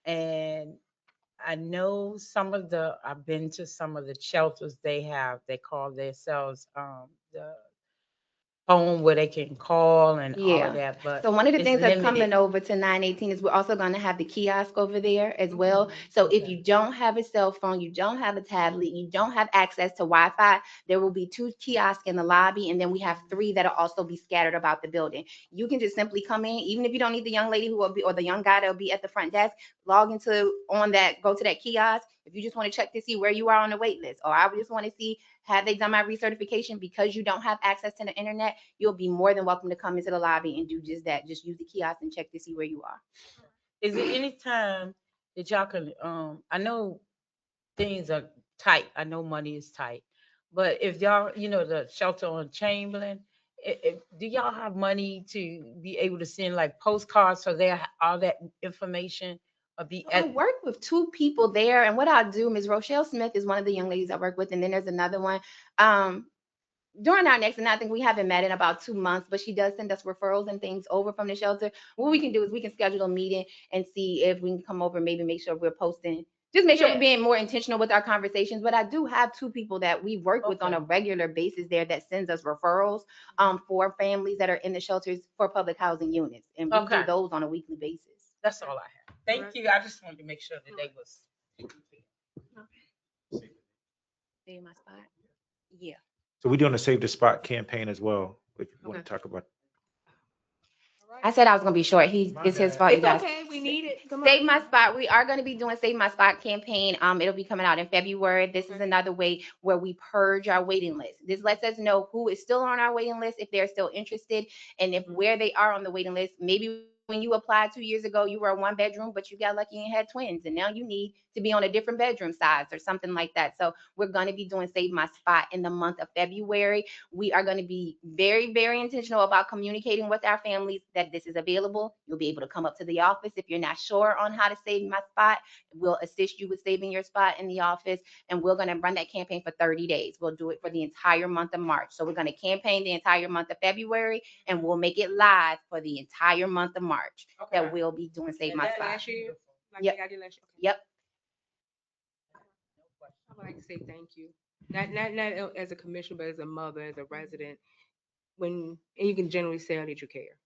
And I know I've been to some of the shelters they call themselves the phone where they can call and all of that. But so one of the things that's coming over to 918 is we're also going to have the kiosk over there as well. So if you don't have a cell phone, you don't have a tablet, you don't have access to Wi-Fi, there will be 2 kiosks in the lobby, and then we have 3 that'll also be scattered about the building. You can just simply come in, even if you don't need the young lady who will be, or the young guy that'll be at the front desk, go to that kiosk. If you just want to check to see where you are on the wait list, or I just want to see, have they done my recertification because you don't have access to the internet, you'll be more than welcome to come into the lobby and do just that. Just use the kiosk and check to see where you are. Is there any time that y'all can, I know things are tight. I know money is tight. But if y'all, the shelter on Chamberlain, do y'all have money to be able to send like postcards so they all that information or be I at work with two people there, and what I'll do, Ms. Rochelle Smith is one of the young ladies I work with, and then there's another one. During our next, and I think we haven't met in about 2 months, but she does send us referrals and things over from the shelter. What we can do is we can schedule a meeting and see if we can come over, maybe make sure we're posting, just make sure we're being more intentional with our conversations. But I do have two people that we work with on a regular basis there that sends us referrals for families that are in the shelters for public housing units, and we do those on a weekly basis. That's all I have. Thank you. I just wanted to make sure that they was. Save my spot. Yeah. So we're doing a Save the Spot campaign as well, if you want to talk about. I said I was gonna be short. It's his fault, you guys. Okay, we need it. Come Save on. My Spot. We are going to be doing Save My Spot campaign. It'll be coming out in February. This is another way where we purge our waiting list. This lets us know who is still on our waiting list, if they're still interested, and if where they are on the waiting list. Maybe when you applied 2 years ago, you were a 1-bedroom, but you got lucky and had twins, and now you need to be on a different bedroom size or something like that. So we're going to be doing Save My Spot in the month of February. We are going to be very, very intentional about communicating with our families that this is available. You'll be able to come up to the office if you're not sure on how to save my spot. We'll assist you with saving your spot in the office, and we're going to run that campaign for 30 days. We'll do it for the entire month of March. So we're going to campaign the entire month of February, and we'll make it live for the entire month of March. That we'll be doing Save My Spot. Last year, like Yep. I did last year. Yep. I would like to say thank you. Not as a commissioner, but as a mother, as a resident. And you can generally say that you care.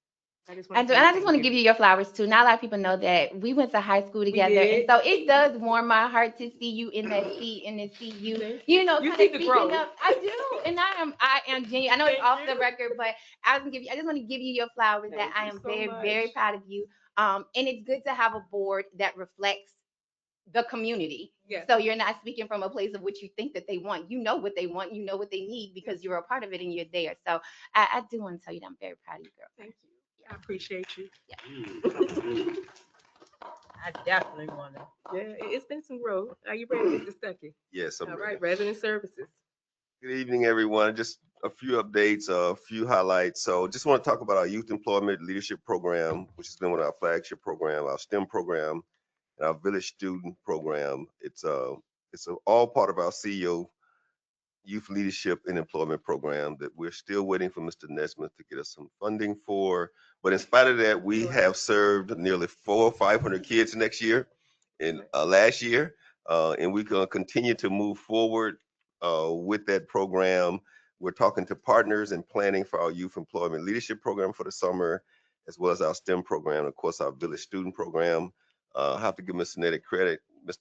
I just want to give you your flowers too. Not a lot of people know that we went to high school together, and so it does warm my heart to see you in that seat and to see you, You kind of see the speaking growth. up. I do, and I am genuine. I know it's off the record, but I just want to give you your flowers. That I am very, very proud of you. And it's good to have a board that reflects the community. Yes. So you're not speaking from a place of what you think that they want. You know what they want. You know what they need because you're a part of it and you're there. So I do want to tell you that I'm very proud of you, girl. Thank you. I appreciate you. I definitely want to. Yeah, it's been some growth. Are you ready, Mr. Stuckey? Yes, I'm All ready. right, resident services. Good evening, everyone. Just a few updates, a few highlights. So just want to talk about our Youth Employment Leadership Program, which has been one of our flagship program, our STEM program, and our Village Student Program. It's all part of our CEO Youth Leadership and Employment Program that we're still waiting for Mr. Nesmith to get us some funding for. But in spite of that, we have served nearly 400 or 500 kids next year and last year. And we're going to continue to move forward with that program. We're talking to partners and planning for our Youth Employment Leadership Program for the summer, as well as our STEM program, of course, our Village Student Program. I have to give Mr.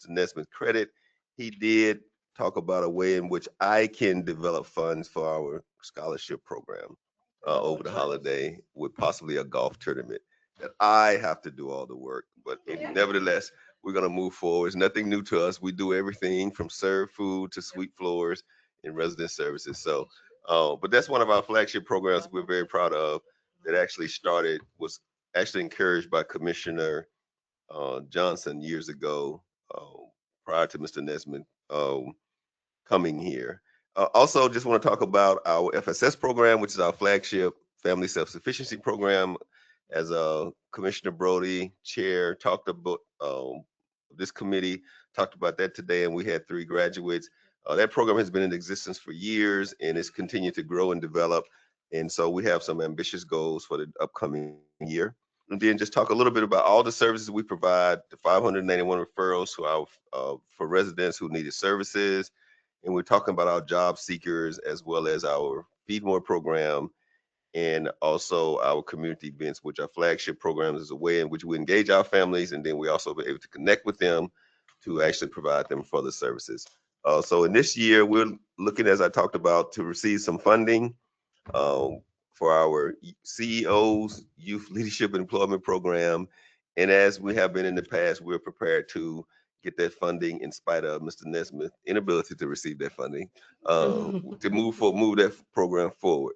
Nesmith credit. He did talk about a way in which I can develop funds for our scholarship program over the holiday with possibly a golf tournament that I have to do all the work. But nevertheless, we're going to move forward. It's nothing new to us. We do everything from serve food to sweep floors in resident services. So, but that's one of our flagship programs we're very proud of that was actually encouraged by Commissioner Johnson years ago, prior to Mr. Nesmith coming here. Also, just want to talk about our FSS program, which is our flagship family self-sufficiency program. As Commissioner Brody, Chair, talked about this committee, talked about that today, and we had 3 graduates. That program has been in existence for years and it's continued to grow and develop. And so we have some ambitious goals for the upcoming year. And then just talk a little bit about all the services we provide, the 591 referrals to our for residents who needed services. And we're talking about our job seekers as well as our Feed More program and also our community events, which are flagship programs, is a way in which we engage our families, and then we also be able to connect with them to actually provide them further services. So in this year, we're looking, as I talked about, to receive some funding for our CEOs, Youth Leadership and Employment Program. And as we have been in the past, we're prepared to get that funding in spite of Mr. Nesmith's inability to receive that funding, to move that program forward.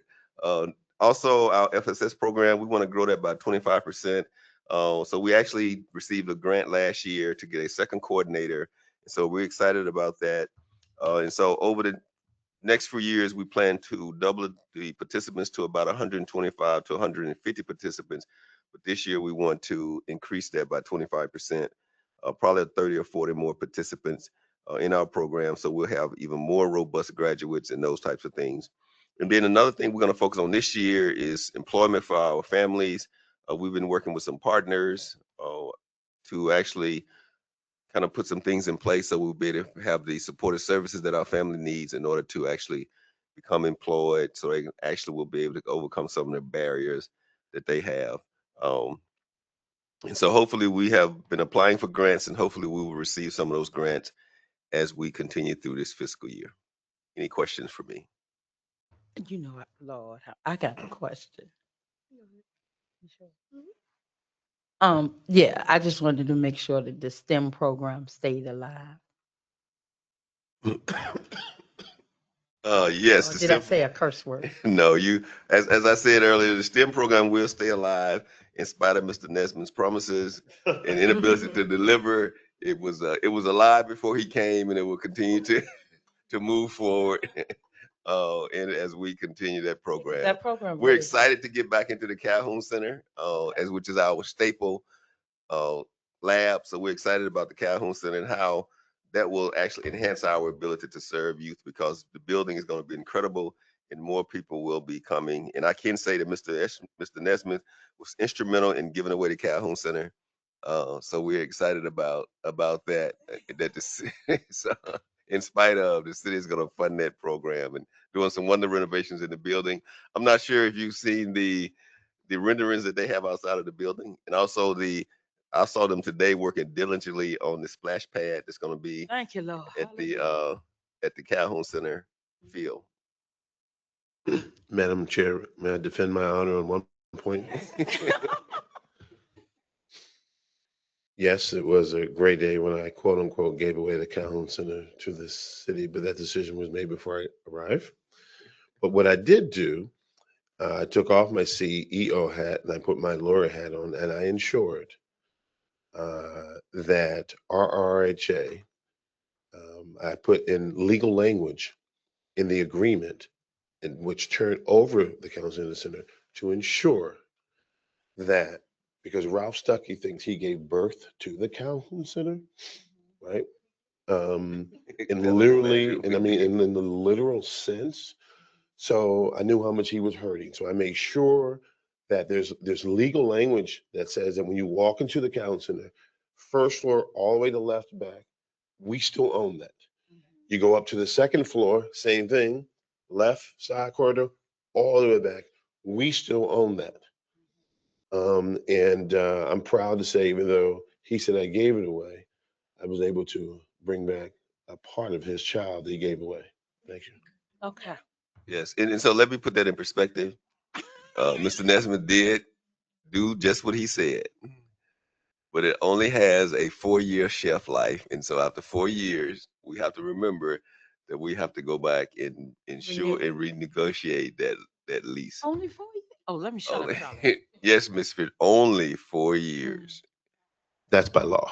Also, our FSS program, we want to grow that by 25%. So we actually received a grant last year to get a second coordinator. So we're excited about that. And so over the next few years, we plan to double the participants to about 125 to 150 participants. But this year, we want to increase that by 25%, probably 30 or 40 more participants in our program. So we'll have even more robust graduates and those types of things. And then another thing we're going to focus on this year is employment for our families. We've been working with some partners to actually kind of put some things in place so we'll be able to have the supportive services that our family needs in order to actually become employed, so they actually will be able to overcome some of the barriers that they have. And so hopefully we have been applying for grants, and hopefully we will receive some of those grants as we continue through this fiscal year. Any questions for me? You know, Lord, I got a question. Yeah, I just wanted to make sure that the STEM program stayed alive. Yes, Or the did I STEM say a curse word? No, as I said earlier, the STEM program will stay alive in spite of Mr. Nesman's promises and inability to deliver. It was alive before he came, and it will continue to move forward. And as we continue that program, we're really- excited to get back into the Calhoun Center, which is our staple lab. So we're excited about the Calhoun Center and how that will actually enhance our ability to serve youth, because the building is going to be incredible and more people will be coming. And I can say that Mr. Nesmith was instrumental in giving away the Calhoun Center. So we're excited about that. That the city, so, in spite of, the city is going to fund that program and doing some wonder renovations in the building. I'm not sure if you've seen the renderings that they have outside of the building, and also I saw them today working diligently on the splash pad that's going to be Thank you, Lord. at the Calhoun Center field. Madam Chair, may I defend my honor on one point? Yes, it was a great day when I quote unquote gave away the Calhoun Center to the city, but that decision was made before I arrived. But what I did do, I took off my CEO hat and I put my lawyer hat on, and I ensured that RRHA, I put in legal language in the agreement in which turned over the Calhoun Center to ensure that, because Ralph Stuckey thinks he gave birth to the Calhoun Center, right? And literally, and I mean in the literal sense. So I knew how much he was hurting. So I made sure that there's legal language that says that when you walk into the Calhoun Center, first floor all the way to left back, we still own that. You go up to the second floor, same thing, left side corridor, all the way back. We still own that. And I'm proud to say, even though he said I gave it away, I was able to bring back a part of his child that he gave away. Thank you. Okay. Yes, and so let me put that in perspective. Mr. Nesmith did do just what he said, but it only has a 4-year shelf life. And so after 4 years, we have to remember that we have to go back and ensure and renegotiate that lease. Only 4 years? Oh, let me shut Only, up, Charlie. yes, Ms. Fitz, only 4 years. That's by law.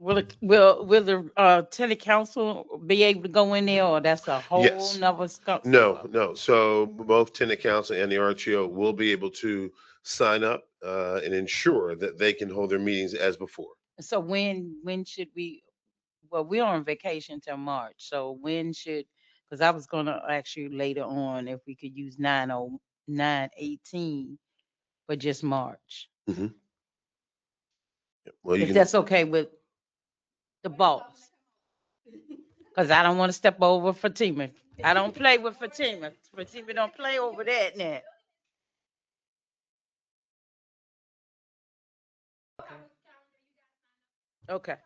Will the tenant council be able to go in there, or that's a whole Yes. nother scope? No. So both tenant council and the RTO will be able to sign up and ensure that they can hold their meetings as before. So when should we? Well, we're on vacation till March, so when should? Because I was gonna ask you later on if we could use 9/18 for just March, Mhm. Well, you if can. that's okay with the boss. Because I don't want to step over Fatima. I don't play with Fatima. Fatima don't play over that now. Okay.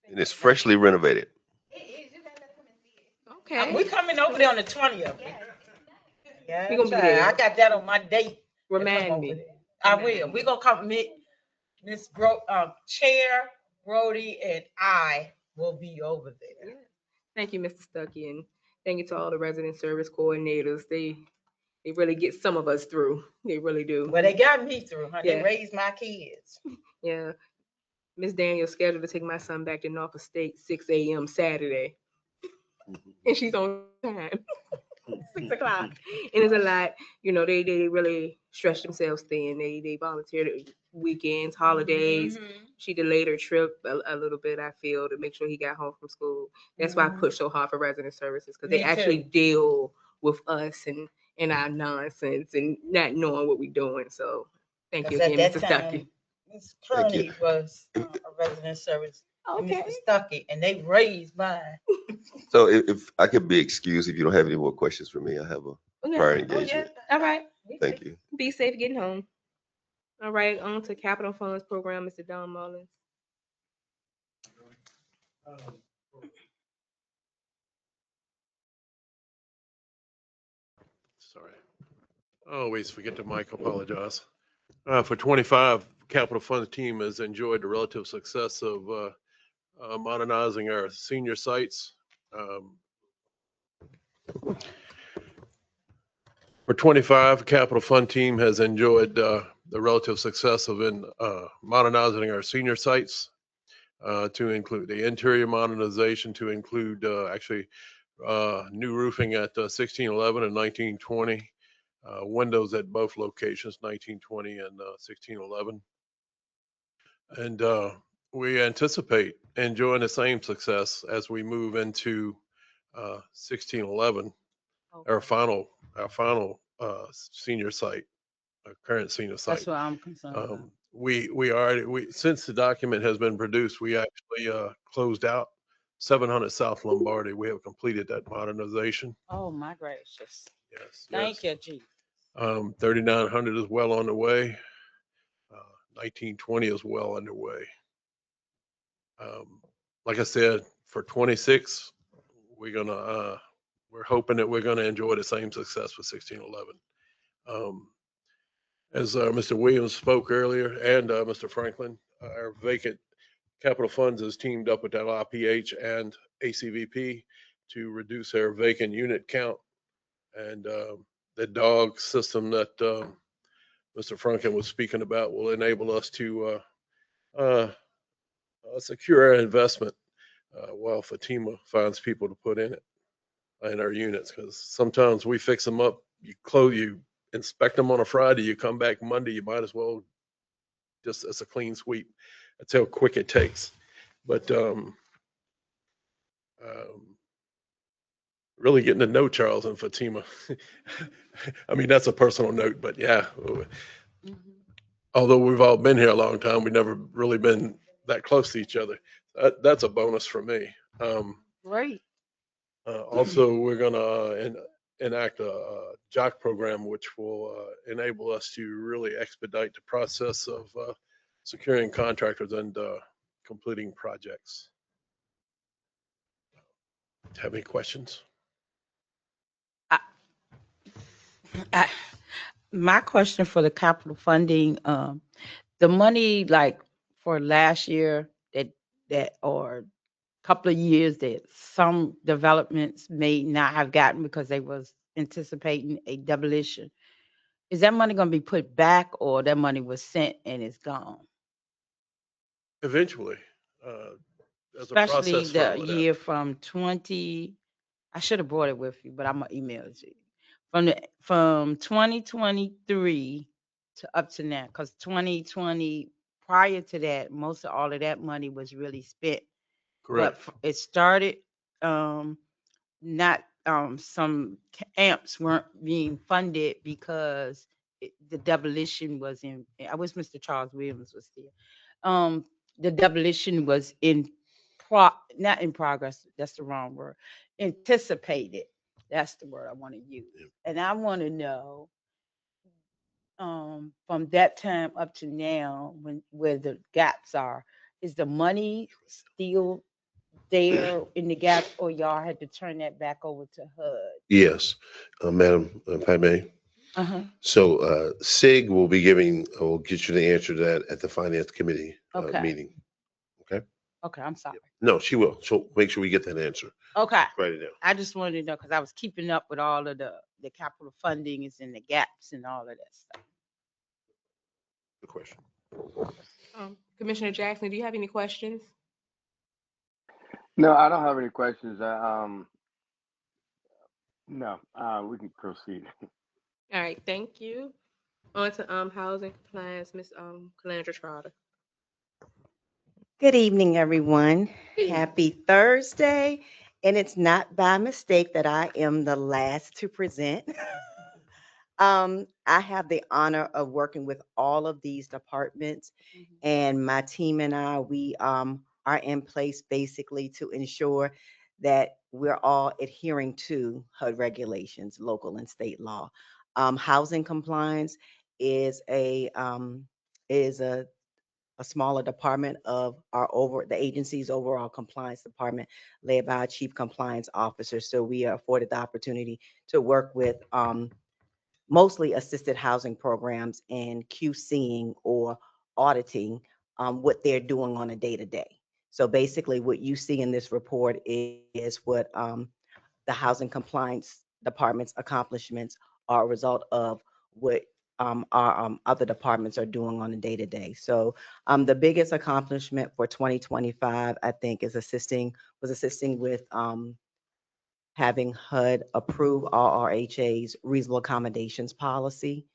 And it's freshly renovated. Okay. We coming over there on the 20th. Yeah, We gonna be there. I got that on my date. Remind me. I will. We gonna come meet. Chair Brody and I will be over there. Yeah. Thank you, Mr. Stuckey, and thank you to all the resident service coordinators. They really get some of us through. They really do. Well, they got me through, huh? They Yeah. raised my kids. Yeah. Miss Daniel's scheduled to take my son back to Norfolk State 6 a.m. Saturday. And she's on time. 6 o'clock. And it's a lot. You know, they really stretch themselves thin. They volunteered weekends, holidays. She delayed her trip a little bit, I feel, to make sure he got home from school. That's why I push so hard for resident services, because they Me actually too. deal with us and our nonsense and not knowing what we're doing. So thank you Because again, at Mr. that Stuckey. time, Ms. Thank you. Kearney was a resident service, and Okay. Mr. Stuckey, and they raised mine. So if I could be excused, if you don't have any more questions for me, I have a prior engagement. All right. Thank you. Be safe getting home. All right, on to capital funds program, Mr. Don Mullins. Sorry. I always forget the mic, apologize. For 25, capital funds team has enjoyed the relative success of modernizing our senior sites. For 25, capital fund team has enjoyed the relative success of modernizing our senior sites to include the interior modernization, to include new roofing at 1611 and 1920, windows at both locations, 1920 and 1611. And we anticipate enjoying the same success as we move into 1611, our final senior site, our current senior site. That's what I'm concerned about. We since the document has been produced, we actually closed out 700 South Lombardi. We have completed that modernization. Oh, my gracious. Yes. Thank you, G. 3900 is well on the way. 1920 is well underway. Like I said, for 26, we're hoping that we're gonna enjoy the same success with 1611. As Mr. Williams spoke earlier, and Mr. Franklin, our vacant capital funds has teamed up with LIPH and ACVP to reduce our vacant unit count. And the dog system that Mr. Franklin was speaking about will enable us to secure our investment while Fatima finds people to put in it, in our units. Because sometimes we fix them up, you inspect them on a Friday, you come back Monday, you might as well just as a clean sweep. That's how quick it takes. But really getting to know Charles and Fatima. I mean, that's a personal note, but yeah. Although we've all been here a long time, we've never really been that close to each other. That's a bonus for me. Great. Also, we're gonna enact a JOC program, which will enable us to really expedite the process of securing contractors and completing projects. Have any questions? My question for the capital funding, the money like for last year that or couple of years that some developments may not have gotten because they was anticipating a demolition. Is that money going to be put back, or that money was sent and it's gone? Eventually, there's a Especially process for all the of that. year from 20, I should have brought it with you, but I'm gonna email it to you. From 2023 to up to now, because 2020 prior to that, most of all of that money was really spent. Correct. But it started not some camps weren't being funded because the demolition was in. I wish Mr. Charles Williams was there. The demolition was not in progress. That's the wrong word. Anticipated. That's the word I want to use. And I want to know from that time up to now, where the gaps are, is the money still there in the gaps, or y'all had to turn that back over to HUD? Yes, Madam, if I may. Uh-huh. So SIG will will get you the answer to that at the finance committee Okay. meeting. Okay. Okay, I'm sorry. No, she will. So make sure we get that answer. Okay. Write it down. I just wanted to know because I was keeping up with all of the capital fundings and the gaps and all of that stuff. Good question. Commissioner Jackson, do you have any questions? No, I don't have any questions. No, we can proceed. All right, thank you. On to housing compliance, Miss Calandra Trotter. Good evening, everyone. Happy Thursday. And it's not by mistake that I am the last to present. I have the honor of working with all of these departments, and my team and I, we are in place basically to ensure that we're all adhering to HUD regulations, local and state law. Housing compliance is a smaller department of the agency's overall compliance department, led by our chief compliance officer. So we are afforded the opportunity to work with mostly assisted housing programs and QCing or auditing what they're doing on a day-to-day. So basically, what you see in this report is what the housing compliance department's accomplishments are a result of what our other departments are doing on a day-to-day. So the biggest accomplishment for 2025, I think, was assisting with having HUD approve RRHA's reasonable accommodations policy.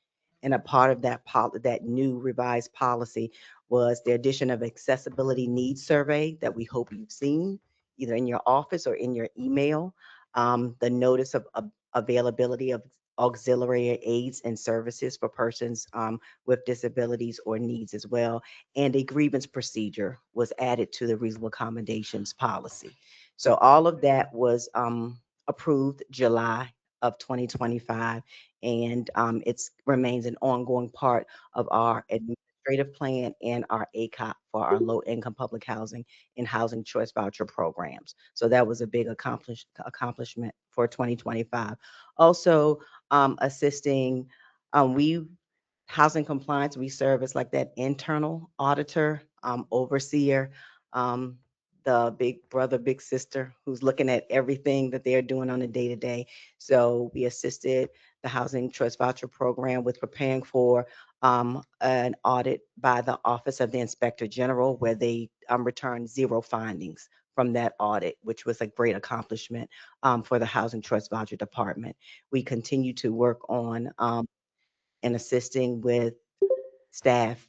And a part of that new revised policy was the addition of accessibility needs survey that we hope you've seen either in your office or in your email. The notice of availability of auxiliary aids and services for persons with disabilities or needs as well. And a grievance procedure was added to the reasonable accommodations policy. So all of that was approved July of 2025, and it remains an ongoing part of our administrative plan and our ACOP for our low-income public housing and housing choice voucher programs. So that was a big accomplishment for 2025. Also, assisting, we housing compliance, we serve as like that internal auditor, overseer, the big brother, big sister who's looking at everything that they're doing on a day to day. So we assisted the Housing Trust Voucher Program with preparing for an audit by the Office of the Inspector General, where they returned 0 findings from that audit, which was a great accomplishment for the Housing Trust Voucher Department. We continue to work on and assisting with staff,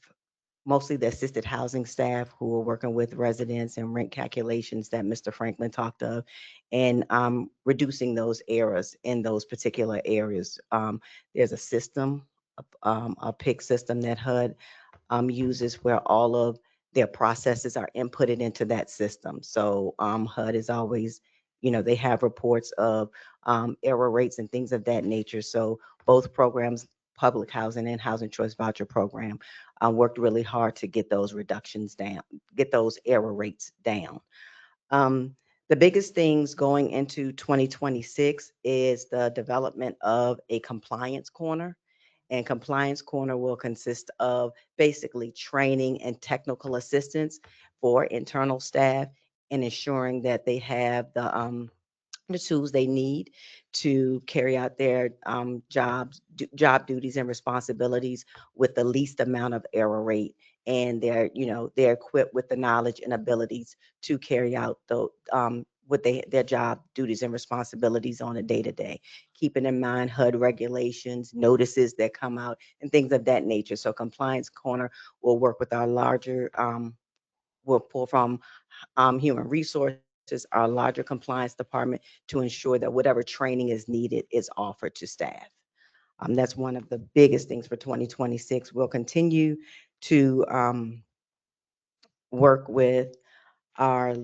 mostly the assisted housing staff who are working with residents and rent calculations that Mr. Franklin talked of, and reducing those errors in those particular areas. There's a system, a PIC system that HUD uses where all of their processes are inputted into that system. So HUD is always, they have reports of error rates and things of that nature. So both programs, public housing and housing choice voucher program, worked really hard to get those reductions down, get those error rates down. The biggest things going into 2026 is the development of a compliance corner. And compliance corner will consist of basically training and technical assistance for internal staff and ensuring that they have the tools they need to carry out their job duties and responsibilities with the least amount of error rate, and they're equipped with the knowledge and abilities to carry out their job duties and responsibilities on a day-to-day, keeping in mind HUD regulations, notices that come out, and things of that nature. So compliance corner will work with our larger will pull from human resources, our larger compliance department, to ensure that whatever training is needed is offered to staff. That's one of the biggest things for 2026. We'll continue to work with our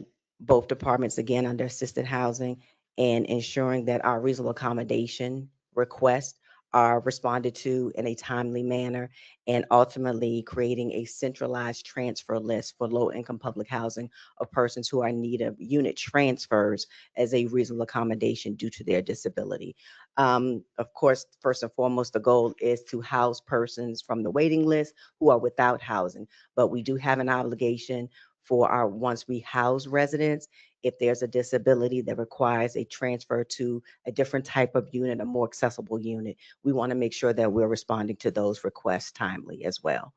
both departments again under assisted housing and ensuring that our reasonable accommodation requests are responded to in a timely manner, and ultimately creating a centralized transfer list for low-income public housing of persons who are in need of unit transfers as a reasonable accommodation due to their disability. Of course, first and foremost, the goal is to house persons from the waiting list who are without housing, but we do have an obligation for our, once we house residents, if there's a disability that requires a transfer to a different type of unit, a more accessible unit, we want to make sure that we're responding to those requests timely as well.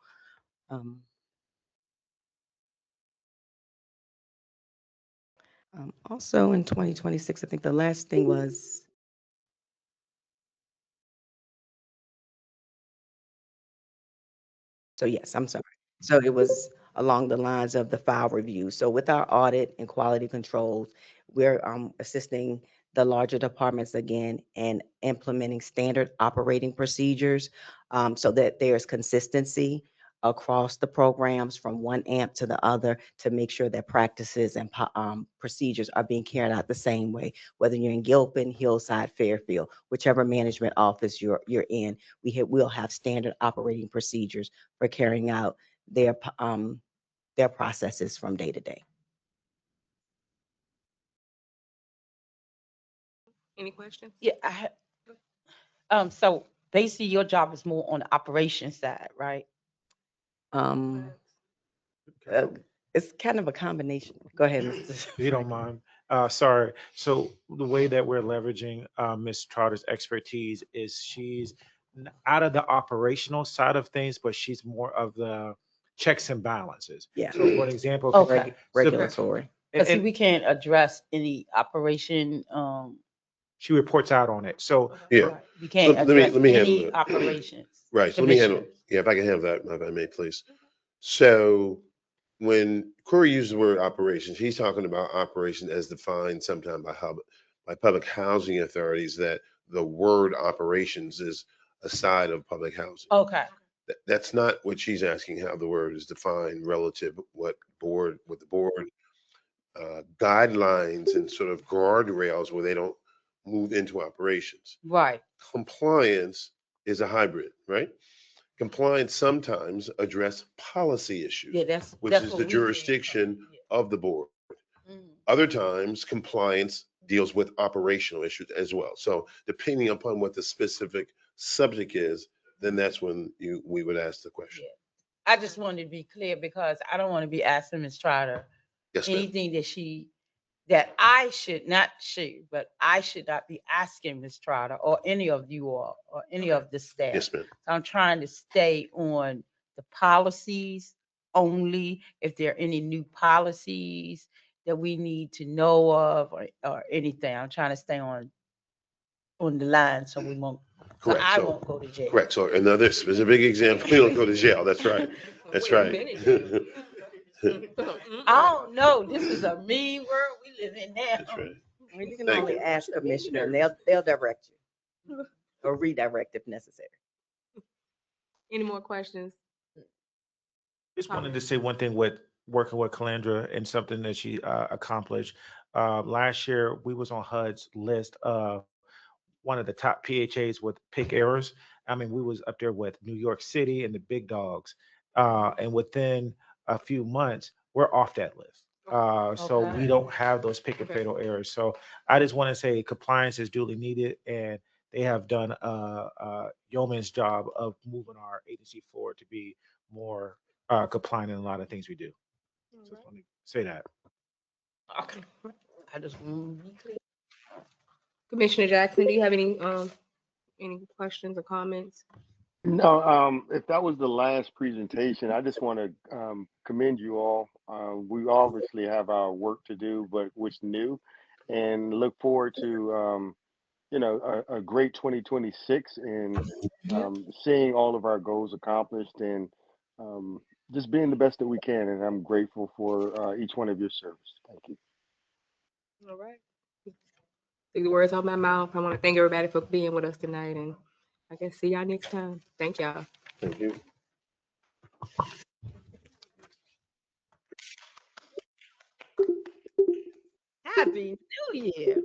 Also in 2026, I think the last thing was, so yes, I'm sorry. So it was along the lines of the file review. So with our audit and quality controls, we're assisting the larger departments again and implementing standard operating procedures so that there's consistency across the programs from one AMP to the other to make sure that practices and procedures are being carried out the same way, whether you're in Gilpin, Hillside, Fairfield, whichever management office you're in, we'll have standard operating procedures for carrying out their processes from day to day. Any questions? Yeah, so basically your job is more on the operations side, right? Um, uh, it's kind of a combination. Go ahead, Mr. If you don't mind. Sorry. So the way that we're leveraging Ms. Trotter's expertise is she's out of the operational side of things, but she's more of the checks and balances. Yeah. So for an example, Okay. Regulatory. Because and we can't address any operation, she reports out on it. So Yeah. we can't Let me address handle any it. operations. Right. So let me handle. Commissioners. Yeah, if I can have that, if I may, please. So when Corey uses the word operations, he's talking about operation as defined sometime by public housing authorities, that the word operations is a side of public housing. Okay. That's not what she's asking, how the word is defined relative what the board guidelines and sort of guardrails where they don't move into operations. Right. Compliance is a hybrid, right? Compliance sometimes address policy issues, Yeah, that's which that's is what the we did. jurisdiction Yeah. of the board. Mhm. Other times, compliance deals with operational issues as well. So depending upon what the specific subject is, then that's when we would ask the question. Yeah. I just wanted to be clear because I don't want to be asking Ms. Trotter Yes, ma'am. anything that I should not but I should not be asking Ms. Trotter or any of you all or any of the staff. Yes, ma'am. So I'm trying to stay on the policies only. If there are any new policies that we need to know of or anything, I'm trying to stay on the line so we won't. So Correct. I So won't go to jail. correct. So another specific example, we don't go to jail. That's right. That's Wait a right. minute. I don't know. This is a mean world we live in now. That's right. I mean, you can Thank only you. ask commissioner and they'll direct you or redirect if necessary. Any more questions? just wanted to say one thing with working with Calandra and something that she accomplished. Last year, we was on HUD's list of one of the top PHAs with pick errors. I mean, we was up there with New York City and the big dogs. And within a few months, we're off that list. So we Okay. don't have those pick and fatal errors. So I just want to say compliance is duly needed, and they have done a yeoman's job of moving our agency forward to be more compliant in a lot of things we do. So just want to say that. Okay. I just want to be clear. Commissioner Jackson, do you have any questions or comments? No, if that was the last presentation, I just want to commend you all. We obviously have our work to do, but what's new, and look forward to a great 2026 and seeing all of our goals accomplished and just being the best that we can. And I'm grateful for each one of your service. Thank you. All right. Take the words out my mouth. I want to thank everybody for being with us tonight, and I guess see y'all next time. Thank y'all. Thank you. Happy New Year.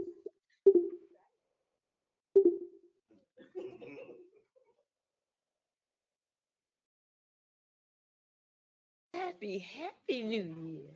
Happy New Year.